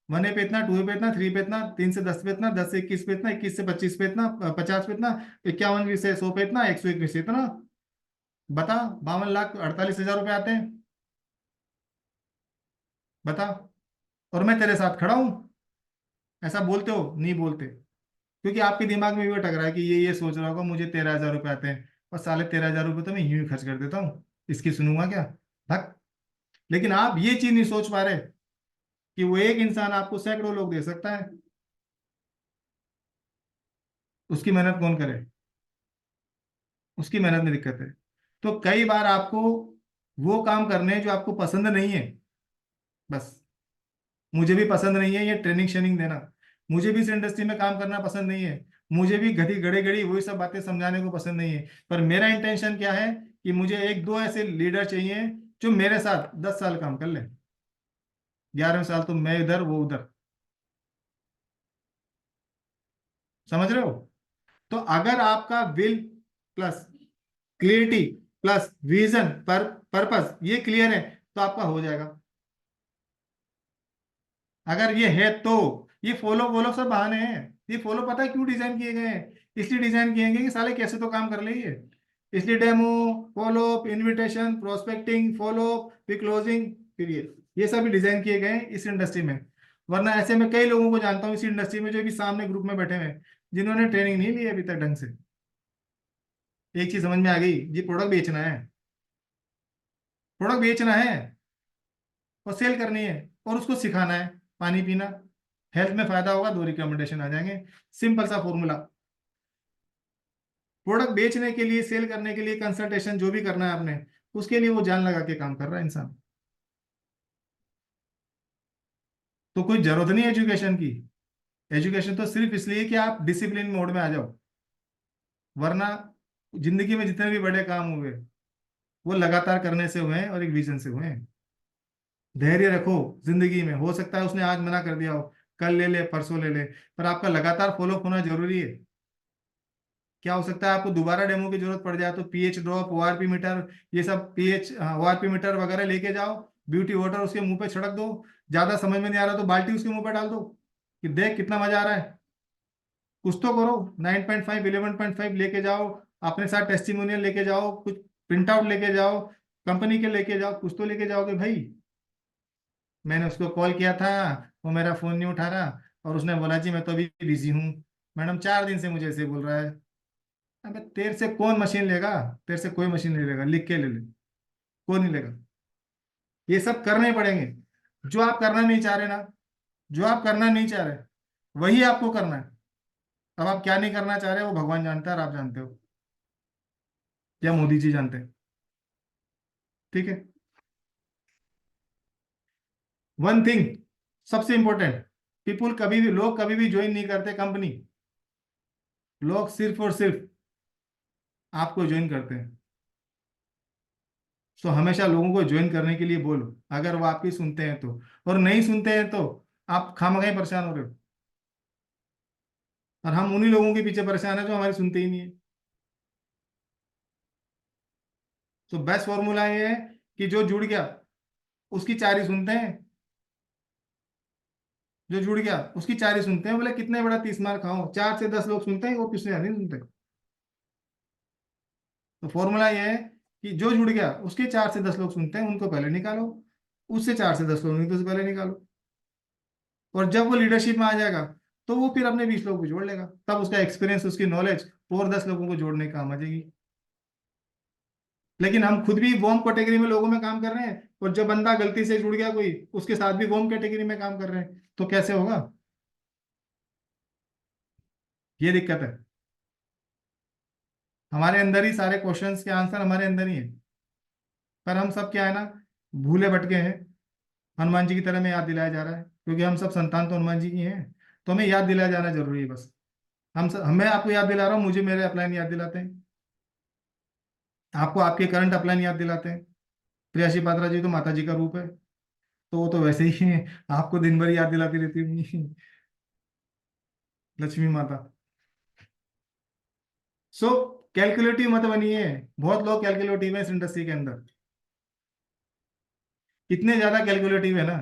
1A पे इतना, 2A पे इतना, 3 पे इतना, 3 से 10 पे इतना, 10 से 21 पे इतना, 21 से 25 पे इतना, 50 पे इतना, 51 से 100 पे इतना, 121 से इतना, बता 52,48,000 रुपए आते हैं। बता, और मैं तेरे साथ खड़ा हूं। ऐसा बोलते हो? नहीं बोलते, क्योंकि आपके दिमाग में भी टक रहा है कि ये सोच रहा होगा मुझे 13,000 रुपये आते हैं और साले 13,000 रुपये तो मैं यूं ही खर्च कर देता हूँ, इसकी सुनूंगा क्या, भक। लेकिन आप ये चीज नहीं सोच पा रहे कि वो एक इंसान आपको सैकड़ों लोग दे सकता है, उसकी मेहनत कौन करे, उसकी मेहनत में दिक्कत है। तो कई बार आपको वो काम करने हैं जो आपको पसंद नहीं है। बस, मुझे भी पसंद नहीं है ये ट्रेनिंग शेनिंग देना, मुझे भी इस इंडस्ट्री में काम करना पसंद नहीं है, मुझे भी घड़ी घड़ी घड़ी वही सब बातें समझाने को पसंद नहीं है। पर मेरा इंटेंशन क्या है कि मुझे एक दो ऐसे लीडर चाहिए जो मेरे साथ 10 साल काम कर ले, 11वें साल तो मैं इधर वो उधर। समझ रहे हो? तो अगर आपका will plus clarity plus vision पर पर्पस ये क्लियर है तो आपका हो जाएगा। अगर ये है तो ये फॉलो वॉलो सब बहाने हैं। ये फॉलो पता है क्यों डिजाइन किए गए हैं? इसलिए डिजाइन किए गए कि साले कैसे तो काम कर ले ये, इसलिए demo, follow up, invitation, prospecting, follow up, फिर क्लोजिंग, फिर ये सब भी डिजाइन किए गए हैं इस इंडस्ट्री में। वरना ऐसे में कई लोगों को जानता हूँ इस इंडस्ट्री में जो भी सामने ग्रुप में बैठे हुए हैं जिन्होंने ट्रेनिंग नहीं ली है अभी तक ढंग से। एक चीज समझ में आ गई, ये प्रोडक्ट बेचना है, प्रोडक्ट बेचना है और सेल करनी है और उसको सिखाना है पानी पीना, हेल्थ में फायदा होगा, 2 रिकमेंडेशन आ जाएंगे। सिंपल सा फॉर्मूला। प्रोडक्ट बेचने के लिए, सेल करने के लिए, कंसल्टेशन जो भी करना है आपने, उसके लिए वो जान लगा के काम कर रहा है इंसान। तो कोई जरूरत नहीं एजुकेशन की। एजुकेशन तो सिर्फ इसलिए कि आप डिसिप्लिन मोड में आ जाओ, वरना जिंदगी में जितने भी बड़े काम हुए वो लगातार करने से हुए हैं और एक विजन से हुए हैं। धैर्य रखो जिंदगी में, हो सकता है उसने आज मना कर दिया हो, कल ले ले, परसों ले ले, पर आपका लगातार फॉलो होना जरूरी है। क्या हो सकता है आपको दोबारा डेमो की जरूरत पड़ जाए तो पीएच ड्रॉप, ओआरपी मीटर, ये सब पीएच ओआरपी मीटर वगैरह लेके जाओ, ब्यूटी वाटर उसके मुंह पे छिड़क दो, ज्यादा समझ में नहीं आ रहा तो बाल्टी उसके मुंह पे डाल दो कि देख कितना मजा आ रहा है। कुछ तो करो, 9.5 11.5 लेके जाओ, अपने साथ टेस्टिमोनियल लेके जाओ, कुछ प्रिंट आउट लेके जाओ, कंपनी के लेके जाओ, कुछ तो लेके जाओगे भाई। मैंने उसको कॉल किया था, वो मेरा फोन नहीं उठा रहा और उसने बोला जी मैं तो अभी बिजी हूँ, मैडम 4 दिन से मुझे ऐसे बोल रहा है। अबे तेरे से कौन मशीन लेगा? तेरे से कोई मशीन नहीं लेगा, लिख के ले ले, कोई नहीं लेगा। ये सब करने पड़ेंगे जो आप करना नहीं चाह रहे ना, जो आप करना नहीं चाह रहे वही आपको करना है। अब आप क्या नहीं करना चाह रहे हो वो भगवान जानता है और आप जानते हो, या मोदी जी जानते हैं। ठीक है। वन थिंग सबसे इंपॉर्टेंट, पीपुल कभी भी, लोग कभी भी ज्वाइन नहीं करते कंपनी, लोग सिर्फ और सिर्फ आपको ज्वाइन करते हैं। सो हमेशा लोगों को ज्वाइन करने के लिए बोलो, अगर वो आपकी सुनते हैं तो, और नहीं सुनते हैं तो आप खामखा ही परेशान हो रहे हो। और हम उन्हीं लोगों के पीछे परेशान है जो हमारी सुनते ही नहीं है। तो बेस्ट फॉर्मूला ये है कि जो जुड़ गया उसकी 4 ही सुनते हैं, जो जुड़ गया उसकी 4 ही सुनते हैं। बोले कितने बड़ा 30 मार खाओ, 4 से 10 लोग सुनते हैं, वो किसने नहीं सुनते। तो फॉर्मूला ये है कि जो जुड़ गया उसके 4 से 10 लोग सुनते हैं, उनको पहले निकालो, उससे 4 से 10 लोग नहीं तो उससे पहले निकालो। और जब वो लीडरशिप में आ जाएगा तो वो फिर अपने 20 लोगों को जोड़ लेगा, तब उसका एक्सपीरियंस, उसकी नॉलेज और 10 लोगों को जोड़ने का काम आ जाएगी। लेकिन हम खुद भी वॉर्म कैटेगरी में लोगों में काम कर रहे हैं और जब बंदा गलती से जुड़ गया कोई, उसके साथ भी वॉर्म कैटेगरी में काम कर रहे हैं, तो कैसे होगा? ये दिक्कत है। हमारे अंदर ही सारे क्वेश्चंस के आंसर हमारे अंदर ही है, पर हम सब क्या है ना, भूले भटके हैं। हनुमान जी की तरह में याद दिलाया जा रहा है, क्योंकि हम सब संतान तो हनुमान जी की हैं, तो हमें याद दिलाया जाना जरूरी है बस। मैं आपको याद दिला रहा हूँ, मुझे मेरे अपलाइन याद दिलाते हैं, आपको आपके करंट अपलाइन याद दिलाते हैं। प्रियाशी पात्रा जी तो माता जी का रूप है, तो वो तो वैसे ही है, आपको दिन भर याद दिलाती रहती होंगी लक्ष्मी माता। सो कैलकुलेटिव मत बनिए, बहुत लोग कैलकुलेटिव है इस इंडस्ट्री के अंदर, इतने ज्यादा कैलकुलेटिव है ना,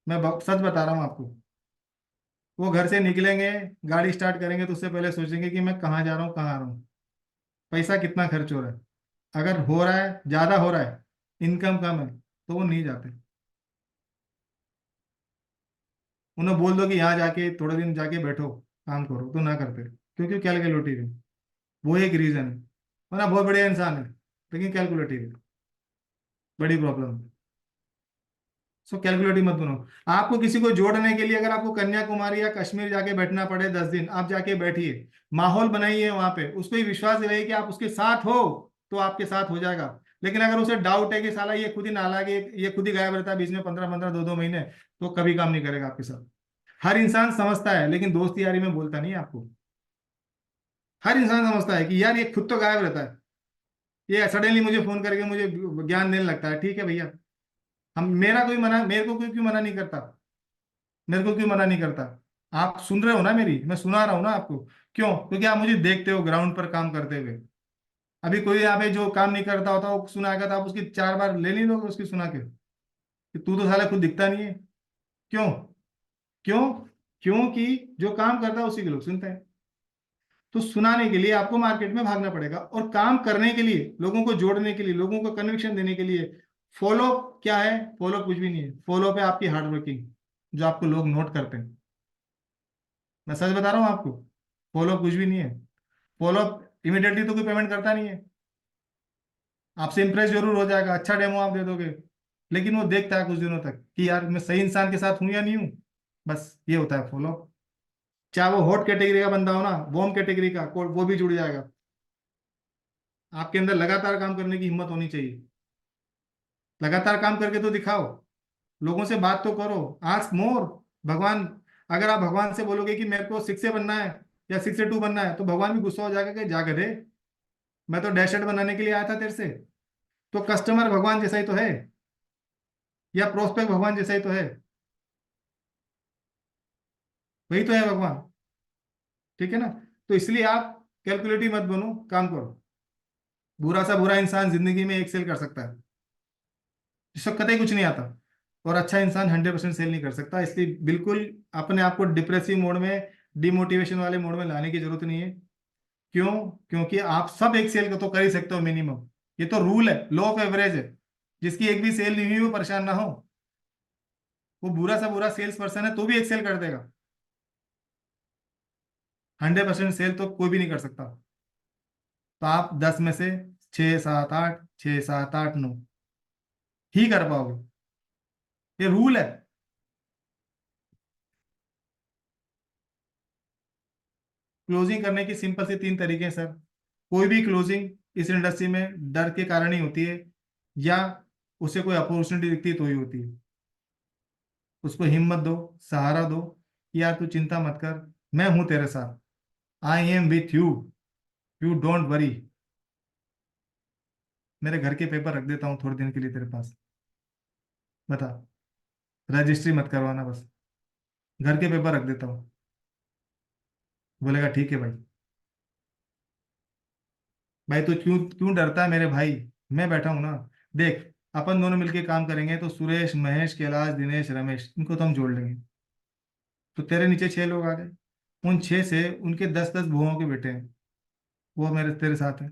मैं सच बता रहा हूँ आपको। वो घर से निकलेंगे, गाड़ी स्टार्ट करेंगे तो उससे पहले सोचेंगे कि मैं कहाँ जा रहा हूँ, कहाँ आ रहा हूँ, पैसा कितना खर्च हो रहा है। अगर हो रहा है, ज्यादा हो रहा है, इनकम कम है, तो वो नहीं जाते। उन्हें बोल दो कि यहाँ जाके थोड़े दिन जाके बैठो काम करो, तो ना करते क्योंकि कैलकुलेटिव है। वो एक रीजन है, वरना बहुत बढ़िया इंसान है लेकिन कैलकुलेटिव है, बड़ी प्रॉब्लम है। सो कैलकुलेटिव मत बनो। आपको किसी को जोड़ने के लिए अगर आपको कन्याकुमारी या कश्मीर जाके बैठना पड़े 10 दिन, आप जाके बैठिए, माहौल बनाइए वहां पे, उसको ही विश्वास दिलाइए कि आप उसके साथ हो तो आपके साथ हो जाएगा। लेकिन अगर उसे डाउट है कि साला ये खुद ही नालायक है, ये खुद ही गायब रहता है बीच में 15-15 2-2 महीने, तो कभी काम नहीं करेगा आपके साथ। हर इंसान समझता है लेकिन दोस्ती यारी में बोलता नहीं है आपको। हर इंसान समझता है कि यार ये खुद तो गायब रहता है, ये सडनली मुझे फोन करके मुझे ज्ञान देने लगता है। ठीक है भैया, हम मेरा कोई मना, मेरे को कोई क्यों मना नहीं करता, मेरे को क्यों मना नहीं करता? आप सुन रहे हो ना मेरी, मैं सुना रहा हूँ ना आपको। क्यों? क्योंकि आप मुझे देखते हो ग्राउंड पर काम करते हुए। अभी कोई यहाँ पे जो काम नहीं करता होता वो सुनाएगा तो आप उसकी 4 बार ले नहीं लोगे उसकी सुना के, कि तू तो साला खुद दिखता नहीं है। क्यों? क्यों? क्योंकि जो काम करता है उसी के लोग सुनते हैं। तो सुनाने के लिए आपको मार्केट में भागना पड़ेगा, और काम करने के लिए, लोगों को जोड़ने के लिए, लोगों को कन्विक्शन देने के लिए फॉलो क्या है? फॉलो कुछ भी नहीं है। फॉलो पे आपकी हार्डवर्किंग, जो आपको लोग नोट करते हैं। मैं सच बता रहा हूँ आपको, फॉलो कुछ भी नहीं है। फॉलो इमिडिएटली तो कोई पेमेंट करता नहीं है। आपसे इंप्रेस जरूर हो जाएगा, अच्छा डेमो आप दे दोगे, लेकिन वो देखता है कुछ दिनों तक कि यार मैं सही इंसान के साथ हूं या नहीं हूं। बस ये होता है फॉलो। चाहे वो हॉट कैटेगरी का बंदा हो ना, बॉम्ब कैटेगरी का, वो भी जुड़ जाएगा। आपके अंदर लगातार काम करने की हिम्मत होनी चाहिए। लगातार काम करके तो दिखाओ, लोगों से बात तो करो, आस्क मोर। भगवान, अगर आप भगवान से बोलोगे कि मेरे को 6 से बनना है या 6 से 2 बनना है, तो भगवान भी गुस्सा हो जाएगा कि जा गधे, मैं तो डैशर्ट बनाने के लिए आया था तेरे से। तो कस्टमर भगवान जैसा ही तो है, या प्रोस्पेक्ट भगवान जैसा ही तो है, वही तो है भगवान। ठीक है ना? तो इसलिए आप कैलकुलेटिव मत बनो, काम करो। बुरा सा बुरा इंसान जिंदगी में एक्सेल कर सकता है, जिसको कतई कुछ नहीं आता, और अच्छा इंसान 100% सेल नहीं कर सकता। इसलिए बिल्कुल अपने आप को डिप्रेसिव मोड में, डिमोटिवेशन वाले मोड में लाने की जरूरत नहीं है। क्यों? क्योंकि आप सब एक सेल का तो कर ही सकते हो मिनिमम। ये तो रूल है, लॉ ऑफ एवरेज है। जिसकी एक भी सेल नहीं हुई वो परेशान ना हो। वो बुरा सा बुरा सेल्स पर्सन है तो भी एक सेल कर देगा। 100% सेल तो कोई भी नहीं कर सकता। तो आप 10 में से 6 7 8, 6 7 8 9 ही कर पाओगे। ये रूल है। क्लोजिंग करने की सिंपल से 3 तरीके हैं सर। कोई भी क्लोजिंग इस इंडस्ट्री में डर के कारण ही होती है, या उसे कोई अपॉर्चुनिटी दिखती है तो ही होती है। उसको हिम्मत दो, सहारा दो, यार तू चिंता मत कर, मैं हूं तेरे साथ, I am with you, you don't worry. मेरे घर के पेपर रख देता हूँ थोड़े दिन के लिए तेरे पास, बता, रजिस्ट्री मत करवाना, बस घर के पेपर रख देता हूँ। बोलेगा ठीक है भाई। भाई तो क्यों क्यों डरता है मेरे भाई? मैं बैठा हूं ना। देख, अपन दोनों मिलके काम करेंगे तो सुरेश, महेश, कैलाश, दिनेश, रमेश, इनको तो हम जोड़ लेंगे। तो तेरे नीचे 6 लोग आ गए, उन 6 से उनके 10-10 बुआओं के बेटे हैं, वो मेरे तेरे साथ है,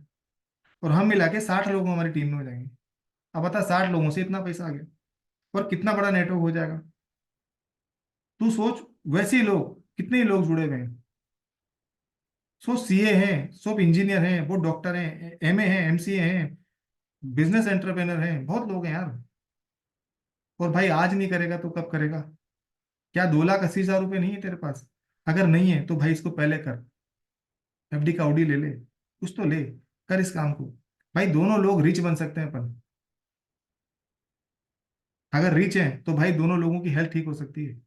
और हम मिला के 60 लोग हमारी टीम में हो जाएंगे। अब बता, 60 लोगों से इतना पैसा आ गया, और कितना बड़ा नेटवर्क हो जाएगा। तू सोच, वैसे ही लोग, कितने ही लोग जुड़े हुए हैं। सो सीए हैं, सब इंजीनियर हैं, वो डॉक्टर हैं, एमए हैं, एमसीए हैं, बिजनेस एंटरप्रेनर हैं, बहुत लोग हैं यार। और भाई आज नहीं करेगा तो कब करेगा? क्या 2,80,000 रुपये नहीं है तेरे पास? अगर नहीं है तो भाई इसको पहले कर, एफडी का ओडी ले ले, कुछ तो ले, कर इस काम को। भाई दोनों लोग रिच बन सकते हैं अपन। अगर रिच है तो भाई दोनों लोगों की हेल्थ ठीक हो सकती है।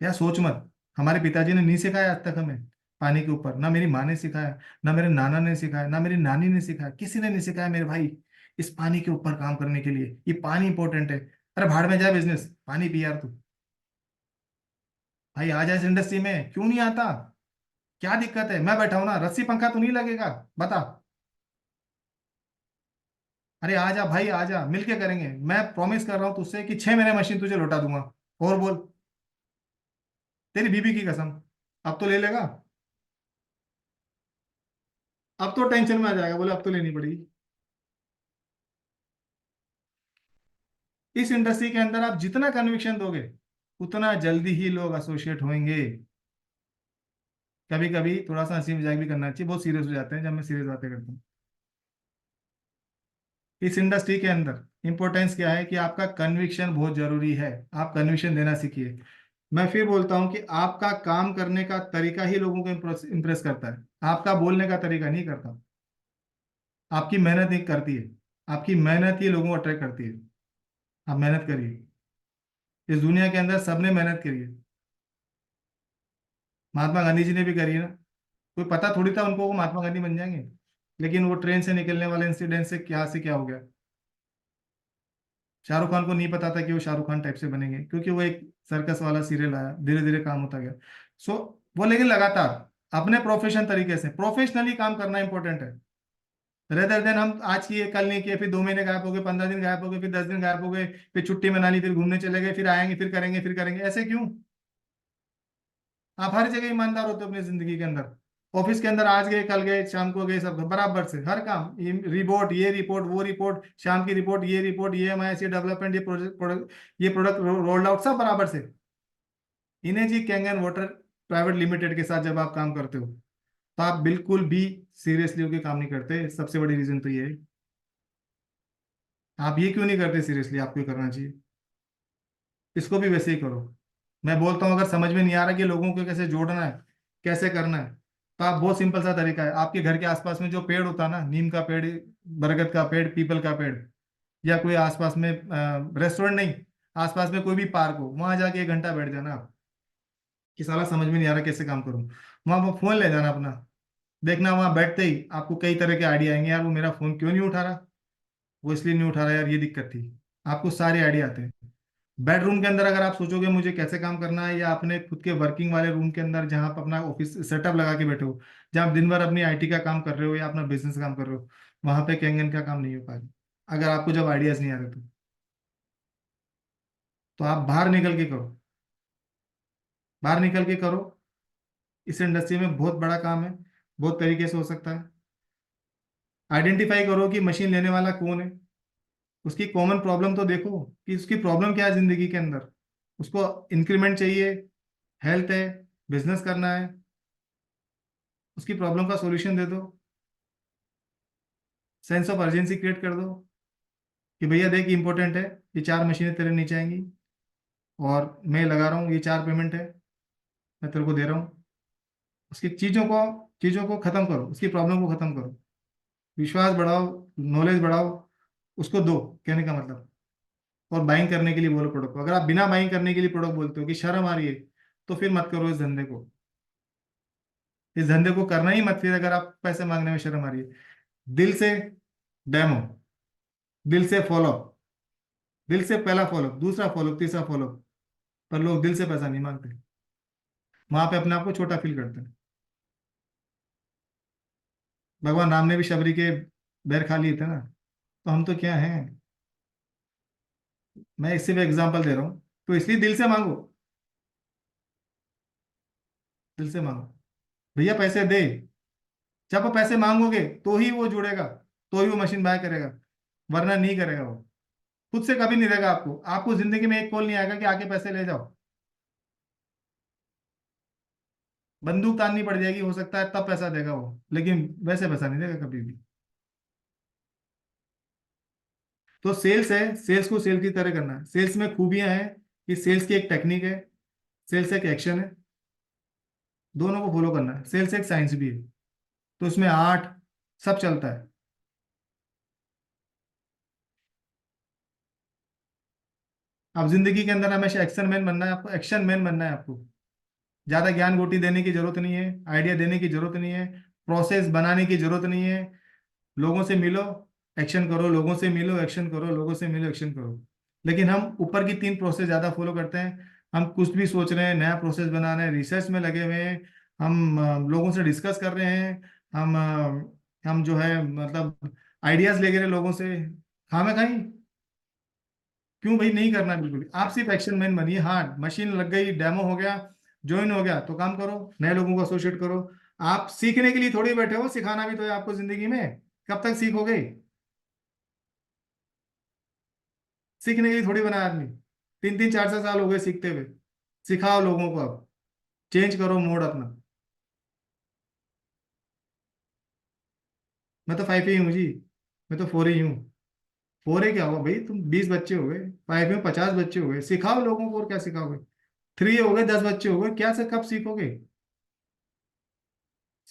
या सोच मत, हमारे पिताजी ने नहीं सिखाया आज तक हमें पानी के ऊपर, ना मेरी माँ ने सिखाया, ना मेरे नाना ने सिखाया, ना मेरी नानी ने सिखाया, किसी ने नहीं सिखाया मेरे भाई इस पानी के ऊपर काम करने के लिए। ये पानी इंपॉर्टेंट है। अरे भाड़ में जाए बिजनेस, पानी पी यार तू। भाई आ जाए इस इंडस्ट्री में, क्यों नहीं आता? क्या दिक्कत है? मैं बैठा हूं ना, रस्सी पंखा तो नहीं लगेगा, बता। अरे आ जा भाई, आ जा, मिलके करेंगे। मैं प्रॉमिस कर रहा हूँ तुझसे कि 6 महीने मशीन तुझे लौटा दूंगा। और बोल, तेरी बीबी की कसम। अब तो ले लेगा? अब तो टेंशन में आ जाएगा, बोले अब तो लेनी पड़ेगी। इस इंडस्ट्री के अंदर आप जितना कन्विक्शन दोगे उतना जल्दी ही लोग एसोसिएट होंगे। कभी कभी थोड़ा सा हंसी मजाक भी करना चाहिए, बहुत सीरियस हो जाते हैं जब मैं सीरियस बातें करता हूँ। इस इंडस्ट्री के अंदर इंपॉर्टेंस क्या है कि आपका कन्विक्शन बहुत जरूरी है। आप कन्विक्शन देना सीखिए। मैं फिर बोलता हूं कि आपका काम करने का तरीका ही लोगों को इम्प्रेस करता है, आपका बोलने का तरीका नहीं करता। आपकी मेहनत ही करती है, आपकी मेहनत ही लोगों को अट्रैक्ट करती है। आप मेहनत करिए, इस दुनिया के अंदर सबने मेहनत करी है। महात्मा गांधी जी ने भी करी है ना। कोई पता थोड़ी था उनको वो महात्मा गांधी बन जाएंगे, लेकिन वो ट्रेन से निकलने वाले इंसिडेंट से क्या हो गया। शाहरुख खान को नहीं पता था कि वो शाहरुख खान टाइप से बनेंगे, क्योंकि वो एक सर्कस वाला सीरियल आया, धीरे धीरे काम होता गया। सो वो लेकिन लगातार अपने प्रोफेशन तरीके से प्रोफेशनली काम करना इंपॉर्टेंट है। रेदर देन हम आज किए कल नहीं किए, फिर 2 महीने गायब हो गए, 15 दिन गायब हो गए, फिर 10 दिन गायब हो गए, फिर छुट्टी मना ली, फिर घूमने चले गए, फिर आएंगे, फिर करेंगे, ऐसे क्यों? आप हर जगह ईमानदार होते हो अपनी जिंदगी के अंदर। ऑफिस के अंदर आज गए कल गए शाम को गए, सब बराबर से हर काम, रिपोर्ट ये रिपोर्ट वो रिपोर्ट, शाम की रिपोर्ट ये रिपोर्ट, ये MIS, ये डेवलपमेंट, ये प्रोजेक्ट ये प्रोडक्ट रोल्ड आउट, सब बराबर से। इनेजी कैंगन वाटर प्राइवेट लिमिटेड के साथ जब आप काम करते हो तो आप बिल्कुल भी सीरियसली होकर काम नहीं करते। सबसे बड़ी रीजन तो ये है। आप ये क्यों नहीं करते सीरियसली? आपको ये करना चाहिए। इसको भी वैसे ही करो। मैं बोलता हूँ अगर समझ में नहीं आ रहा कि लोगों को कैसे जोड़ना है, कैसे करना है, तो आप बहुत सिंपल सा तरीका है। आपके घर के आसपास में जो पेड़ होता है ना, नीम का पेड़, बरगद का पेड़, पीपल का पेड़, या कोई आसपास में रेस्टोरेंट नहीं, आसपास में कोई भी पार्क हो, वहां जाके 1 घंटा बैठ जाना आप। कि साला समझ में नहीं आ रहा कैसे काम करूँ, वहां पर फोन ले जाना अपना। देखना वहां बैठते ही आपको कई तरह के आइडिया आएंगे। यार वो मेरा फोन क्यों नहीं उठा रहा, वो इसलिए नहीं उठा रहा यार, ये दिक्कत थी। आपको सारे आइडिया आते हैं। बेडरूम के अंदर अगर आप सोचोगे मुझे कैसे काम करना है, या अपने खुद के वर्किंग वाले रूम के अंदर जहां आप अपना ऑफिस सेटअप लगा के बैठे हो, जहां आप दिन भर अपनी IT का काम कर रहे हो या अपना बिजनेस काम कर रहे हो, वहां पे कैंगन का काम नहीं हो पाएगा अगर आपको जब आइडियाज नहीं आ रहे तो आप बाहर निकल के करो, बाहर निकल के करो। इस इंडस्ट्री में बहुत बड़ा काम है, बहुत तरीके से हो सकता है। आइडेंटिफाई करो कि मशीन लेने वाला कौन है, उसकी कॉमन प्रॉब्लम तो देखो कि उसकी प्रॉब्लम क्या है जिंदगी के अंदर। उसको इंक्रीमेंट चाहिए, हेल्थ है, बिजनेस करना है, उसकी प्रॉब्लम का सॉल्यूशन दे दो। सेंस ऑफ अर्जेंसी क्रिएट कर दो कि भैया देख इंपॉर्टेंट है, ये 4 मशीनें तेरे नीचे आएंगी और मैं लगा रहा हूँ, ये 4 पेमेंट है, मैं तेरे को दे रहा हूँ। उसकी चीज़ों को खत्म करो, उसकी प्रॉब्लम को खत्म करो, विश्वास बढ़ाओ, नॉलेज बढ़ाओ, उसको दो, कहने का मतलब। और बाइंग करने के लिए बोलो प्रोडक्ट को। अगर आप बिना बाइंग करने के लिए प्रोडक्ट बोलते हो कि शर्म आ रही है, तो फिर मत करो इस धंधे को। इस धंधे को करना ही मत फिर, अगर आप पैसे मांगने में शर्म आ रही है। दिल से डेमो, दिल से फॉलो, दिल से पहला फॉलो, दूसरा फॉलो, तीसरा फॉलो, पर लोग दिल से पैसा नहीं मांगते, वहां पे अपने आप को छोटा फील करते हैं। भगवान राम ने भी शबरी के बैर खा लिए थे ना, तो हम तो क्या हैं। मैं सिर्फ एग्जांपल दे रहा हूँ, तो इसलिए दिल से मांगो, दिल से मांगो। भैया पैसे दे, जब वो पैसे मांगोगे तो ही वो जुड़ेगा, तो ही वो मशीन बाय करेगा, वरना नहीं करेगा वो। खुद से कभी नहीं देगा आपको। आपको जिंदगी में एक कॉल नहीं आएगा कि आके पैसे ले जाओ। बंदूक ताननी पड़ जाएगी हो सकता है, तब पैसा देगा वो, लेकिन वैसे पैसा नहीं देगा कभी भी। तो सेल्स है, सेल्स को सेल की तरह करना है। सेल्स में खूबियां हैं कि सेल्स की एक टेक्निक है, सेल्स एक एक्शन है, दोनों को फॉलो करना है। सेल्स एक साइंस भी है, तो इसमें आर्ट सब चलता है। अब जिंदगी के अंदर हमेशा एक्शन मैन बनना है आपको, एक्शन मैन बनना है आपको। ज्यादा ज्ञान गोटी देने की जरूरत नहीं है, आइडिया देने की जरूरत नहीं है, प्रोसेस बनाने की जरूरत नहीं है। लोगों से मिलो, एक्शन करो, लोगों से मिलो, एक्शन करो, लोगों से मिलो, एक्शन करो। लेकिन हम ऊपर की 3 प्रोसेस ज्यादा फॉलो करते हैं। हम कुछ भी सोच रहे हैं, नया प्रोसेस बना रहे हैं, रिसर्च में लगे हुए हैं, हम लोगों से डिस्कस कर रहे हैं, हम जो है मतलब आइडियाज ले रहे हैं लोगों से, खामे खाई। क्यों भाई? नहीं करना बिल्कुल भी। आप सिर्फ एक्शन मैन बनिए। हाँ, मशीन लग गई, डेमो हो गया, ज्वाइन हो गया, तो काम करो, नए लोगों को एसोसिएट करो। आप सीखने के लिए थोड़ी बैठे हो, सिखाना भी तो है आपको जिंदगी में। कब तक सीखोगे? सीखने के लिए थोड़ी बना आदमी। 3-3 4-4 साल हो गए सीखते हुए। सिखाओ लोगों को, अब चेंज करो मोड अपना। मैं तो 5 ही हूँ जी, मैं तो 4 ही हूँ। 4 ही क्या हुआ भाई, तुम 20 बच्चे हो गए, 5 में 50 बच्चे हो गए, सिखाओ लोगों को, और क्या सिखाओगे। 3 हो गए, 10 बच्चे हो गए, क्या से कब सीखोगे।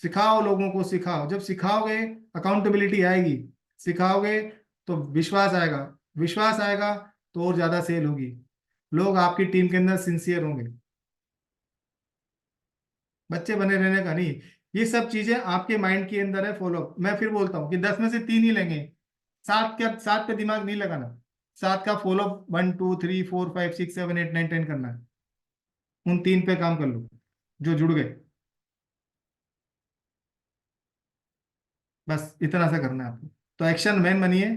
सिखाओ लोगों को, सिखाओ। जब सिखाओगे अकाउंटेबिलिटी आएगी, सिखाओगे तो विश्वास आएगा, विश्वास आएगा तो और ज्यादा सेल होगी, लोग आपकी टीम के अंदर सिंसियर होंगे। बच्चे बने रहने का नहीं, ये सब चीजें आपके माइंड के अंदर है। फॉलो, मैं फिर बोलता हूँ कि 10 में से 3 ही लेंगे, 7 पे दिमाग नहीं लगाना। 7 का फॉलो 1 2 3 4 5 6 7 8 9 10 करना है। उन 3 पे काम कर लो जो जुड़ गए, बस इतना सा करना है आपको। तो एक्शन मैन बनिए,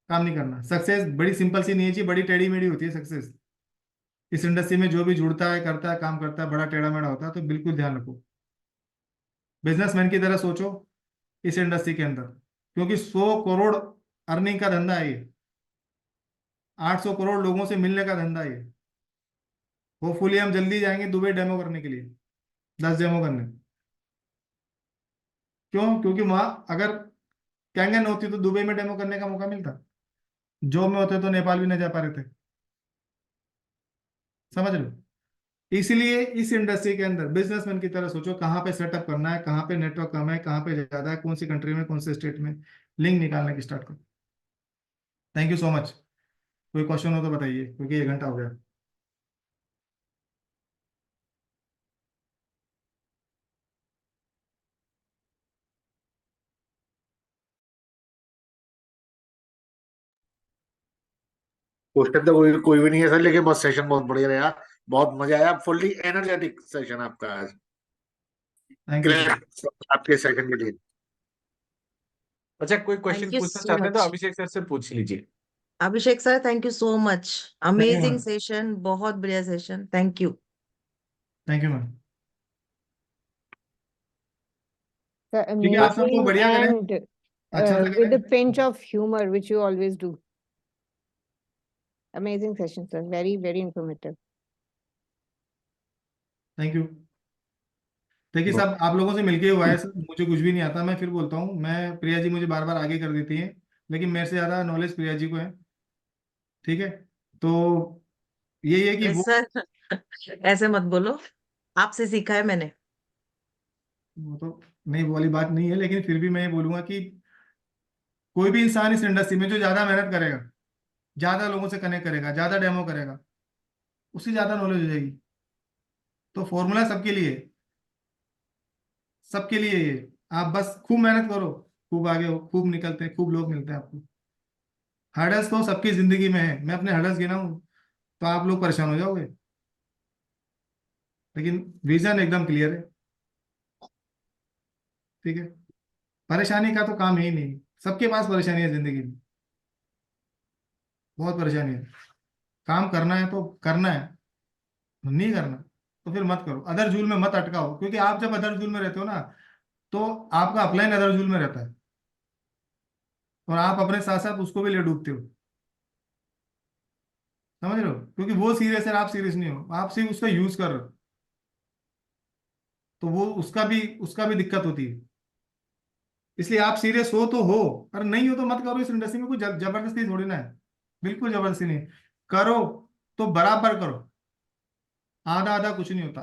काम नहीं करना। सक्सेस बड़ी सिंपल सी नहीं है जी, बड़ी टेढ़ी मेढ़ी होती है सक्सेस। इस इंडस्ट्री में जो भी जुड़ता है, करता है, काम करता है, बड़ा टेढ़ा मेढ़ा होता है, तो बिल्कुल ध्यान रखो। बिजनेसमैन की तरह सोचो इस इंडस्ट्री के अंदर, क्योंकि 100 करोड़ अर्निंग का धंधा है ये। 800 करोड़ लोगों से मिलने का धंधा है ये। होपफुली हम जल्दी जाएंगे दुबई डेमो करने के लिए, 10 डेमो करने। क्यों? क्योंकि वहां अगर कैंगन होती तो दुबई में डेमो करने का मौका मिलता, जॉब में होते तो नेपाल भी नहीं जा पा रहे थे। समझ लो, इसलिए इस इंडस्ट्री के अंदर बिजनेसमैन की तरह सोचो, कहाँ पे सेटअप करना है, कहाँ पे नेटवर्क कम है, कहाँ पे ज्यादा है, कौन सी कंट्री में, कौन से स्टेट में, लिंक निकालने की स्टार्ट करो। Thank you so much. कोई क्वेश्चन हो तो बताइए, क्योंकि 1 घंटा हो गया। क्वेश्चन तो कोई भी नहीं है सर, लेकिन बस सेशन बहुत बढ़िया रहा, बहुत मजा आया, फुल्ली एनर्जेटिक सेशन आपका आज। Thank you sir. ग्रेट आपके सेशन के लिए। अच्छा, कोई Thank क्वेश्चन you पूछना so चाहते हैं तो much. अभिषेक सर से पूछ लीजिए। Abhishek sir, thank you so much. Thank you amazing ma'am. Session, बहुत बढ़िया session, thank you. Thank you ma'am. So ठीक है, आप सबको amazing बढ़िया करें, and अच्छा से with a करें। pinch of humor, which you always do. Amazing session, sir. Very, very informative. Thank you. देखिए सब आप लोगों से मिलके हुआ है सर, मुझे कुछ भी नहीं आता, मैं फिर बोलता हूँ। मैं, प्रिया जी मुझे बार बार आगे कर देती हैं, लेकिन मेरे से ज्यादा नॉलेज प्रिया जी को है। ठीक है, तो यही है कि अरे वो सर ऐसे मत बोलो, आपसे सीखा है मैंने। तो नहीं, वो वाली बात नहीं है, लेकिन फिर भी मैं ये बोलूंगा कि कोई भी इंसान इस इंडस्ट्री में जो ज्यादा मेहनत करेगा, ज्यादा लोगों से कनेक्ट करेगा, ज्यादा डेमो करेगा, उससे ज्यादा नॉलेज हो जाएगी। तो फॉर्मूला सबके लिए है, सबके लिए ये। आप बस खूब मेहनत करो, खूब आगे हो, खूब निकलते हैं, खूब लोग मिलते हैं आपको। हर्डल्स तो सबकी जिंदगी में है, मैं अपने हर्डल्स गिनाऊं तो आप लोग परेशान हो जाओगे, लेकिन विजन एकदम क्लियर है। ठीक है, परेशानी का तो काम है ही नहीं, सबके पास परेशानी है जिंदगी में, बहुत परेशानी है। काम करना है तो करना है, नहीं करना तो फिर मत करो, अदर जूल में मत अटकाओ, क्योंकि आप जब अदर जूल में रहते हो ना, तो आपका अपलाइन अदर जूल में रहता है, और आप अपने साथ साथ उसको भी ले डूबते हो। समझ रहे हो? क्योंकि वो सीरियस है, आप सीरियस नहीं हो, आप सिर्फ उसका यूज कर रहे हो, तो वो उसका भी दिक्कत होती है। इसलिए आप सीरियस हो तो हो, और नहीं हो तो मत करो। इस इंडस्ट्री में कोई जबरदस्ती थोड़ी ना है, बिल्कुल जबरदस्ती नहीं। करो तो बराबर करो, आधा आधा कुछ नहीं होता,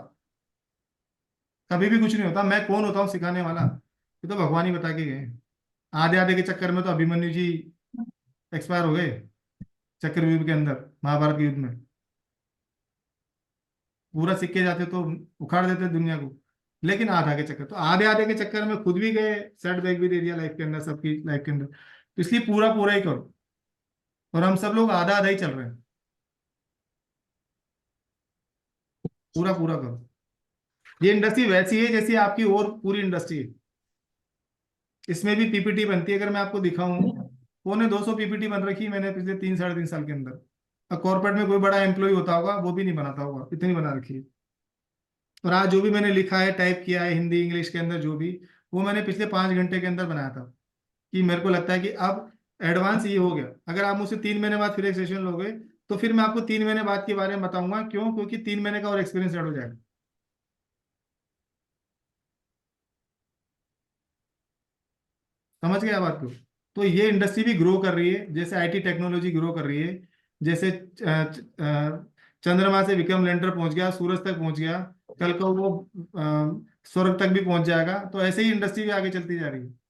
कभी भी कुछ नहीं होता। मैं कौन होता हूँ सिखाने वाला, ये तो भगवान ही बता के गए हैं। आधे आधे के चक्कर में तो अभिमन्यु जी एक्सपायर हो गए, चक्रव्यूह के अंदर, महाभारत के युद्ध में। पूरा सिक्के जाते तो उखाड़ देते दुनिया को, लेकिन आधा के चक्कर, तो आधे आधे के चक्कर में खुद भी गए, सेटबैक भी दे दिया लाइफ के अंदर, सबकी लाइफ के अंदर। तो इसलिए पूरा पूरा ही करो, और हम सब लोग आधा आधा ही चल रहे हैं, पूरा पूरा करो। ये इंडस्ट्री वैसी है जैसी आपकी और पूरी इंडस्ट्री है। इसमें भी पीपीटी बनती है, अगर मैं आपको दिखाऊं, 250 पीपीटी बन रखी है मैंने पिछले 3 साढ़े 3 साल के अंदर। और कॉर्पोरेट में कोई बड़ा एम्प्लॉय होता होगा वो भी नहीं बनाता होगा, इतनी बना रखी है। और आज जो भी मैंने लिखा है, टाइप किया है हिंदी इंग्लिश के अंदर, जो भी, वो मैंने पिछले 5 घंटे के अंदर बनाया था। कि मेरे को लगता है कि अब एडवांस ये हो गया, अगर आप मुझसे 3 महीने बाद फिर एक सेशन लोगे तो फिर मैं आपको 3 महीने बाद के बारे में बताऊंगा। क्यों? क्योंकि 3 महीने का और एक्सपीरियंस ऐड हो जाएगा। समझ गए आप बात को? तो ये इंडस्ट्री भी ग्रो कर रही है, जैसे आईटी टेक्नोलॉजी ग्रो कर रही है, जैसे चंद्रमा से विक्रम लैंडर पहुंच गया, सूरज तक पहुंच गया, कल को वो स्वर्ग तक भी पहुंच जाएगा। तो ऐसे ही इंडस्ट्री भी आगे चलती जा रही है।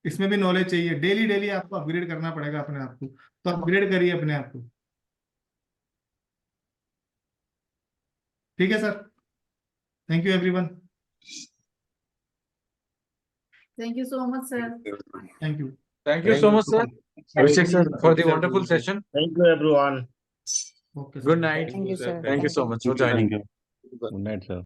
इसमें भी नॉलेज चाहिए, डेली डेली आपको अपग्रेड करना पड़ेगा अपने आप को। तो अपग्रेड करिए अपने आप को। ठीक है sir, thank you everyone. Thank you so much, sir. Thank you. Thank you so much, sir. Abhishek sir, for the wonderful session. Thank you, everyone. Okay Good night. Thank you, sir. Thank you so much for joining. Thank you. Good night, sir.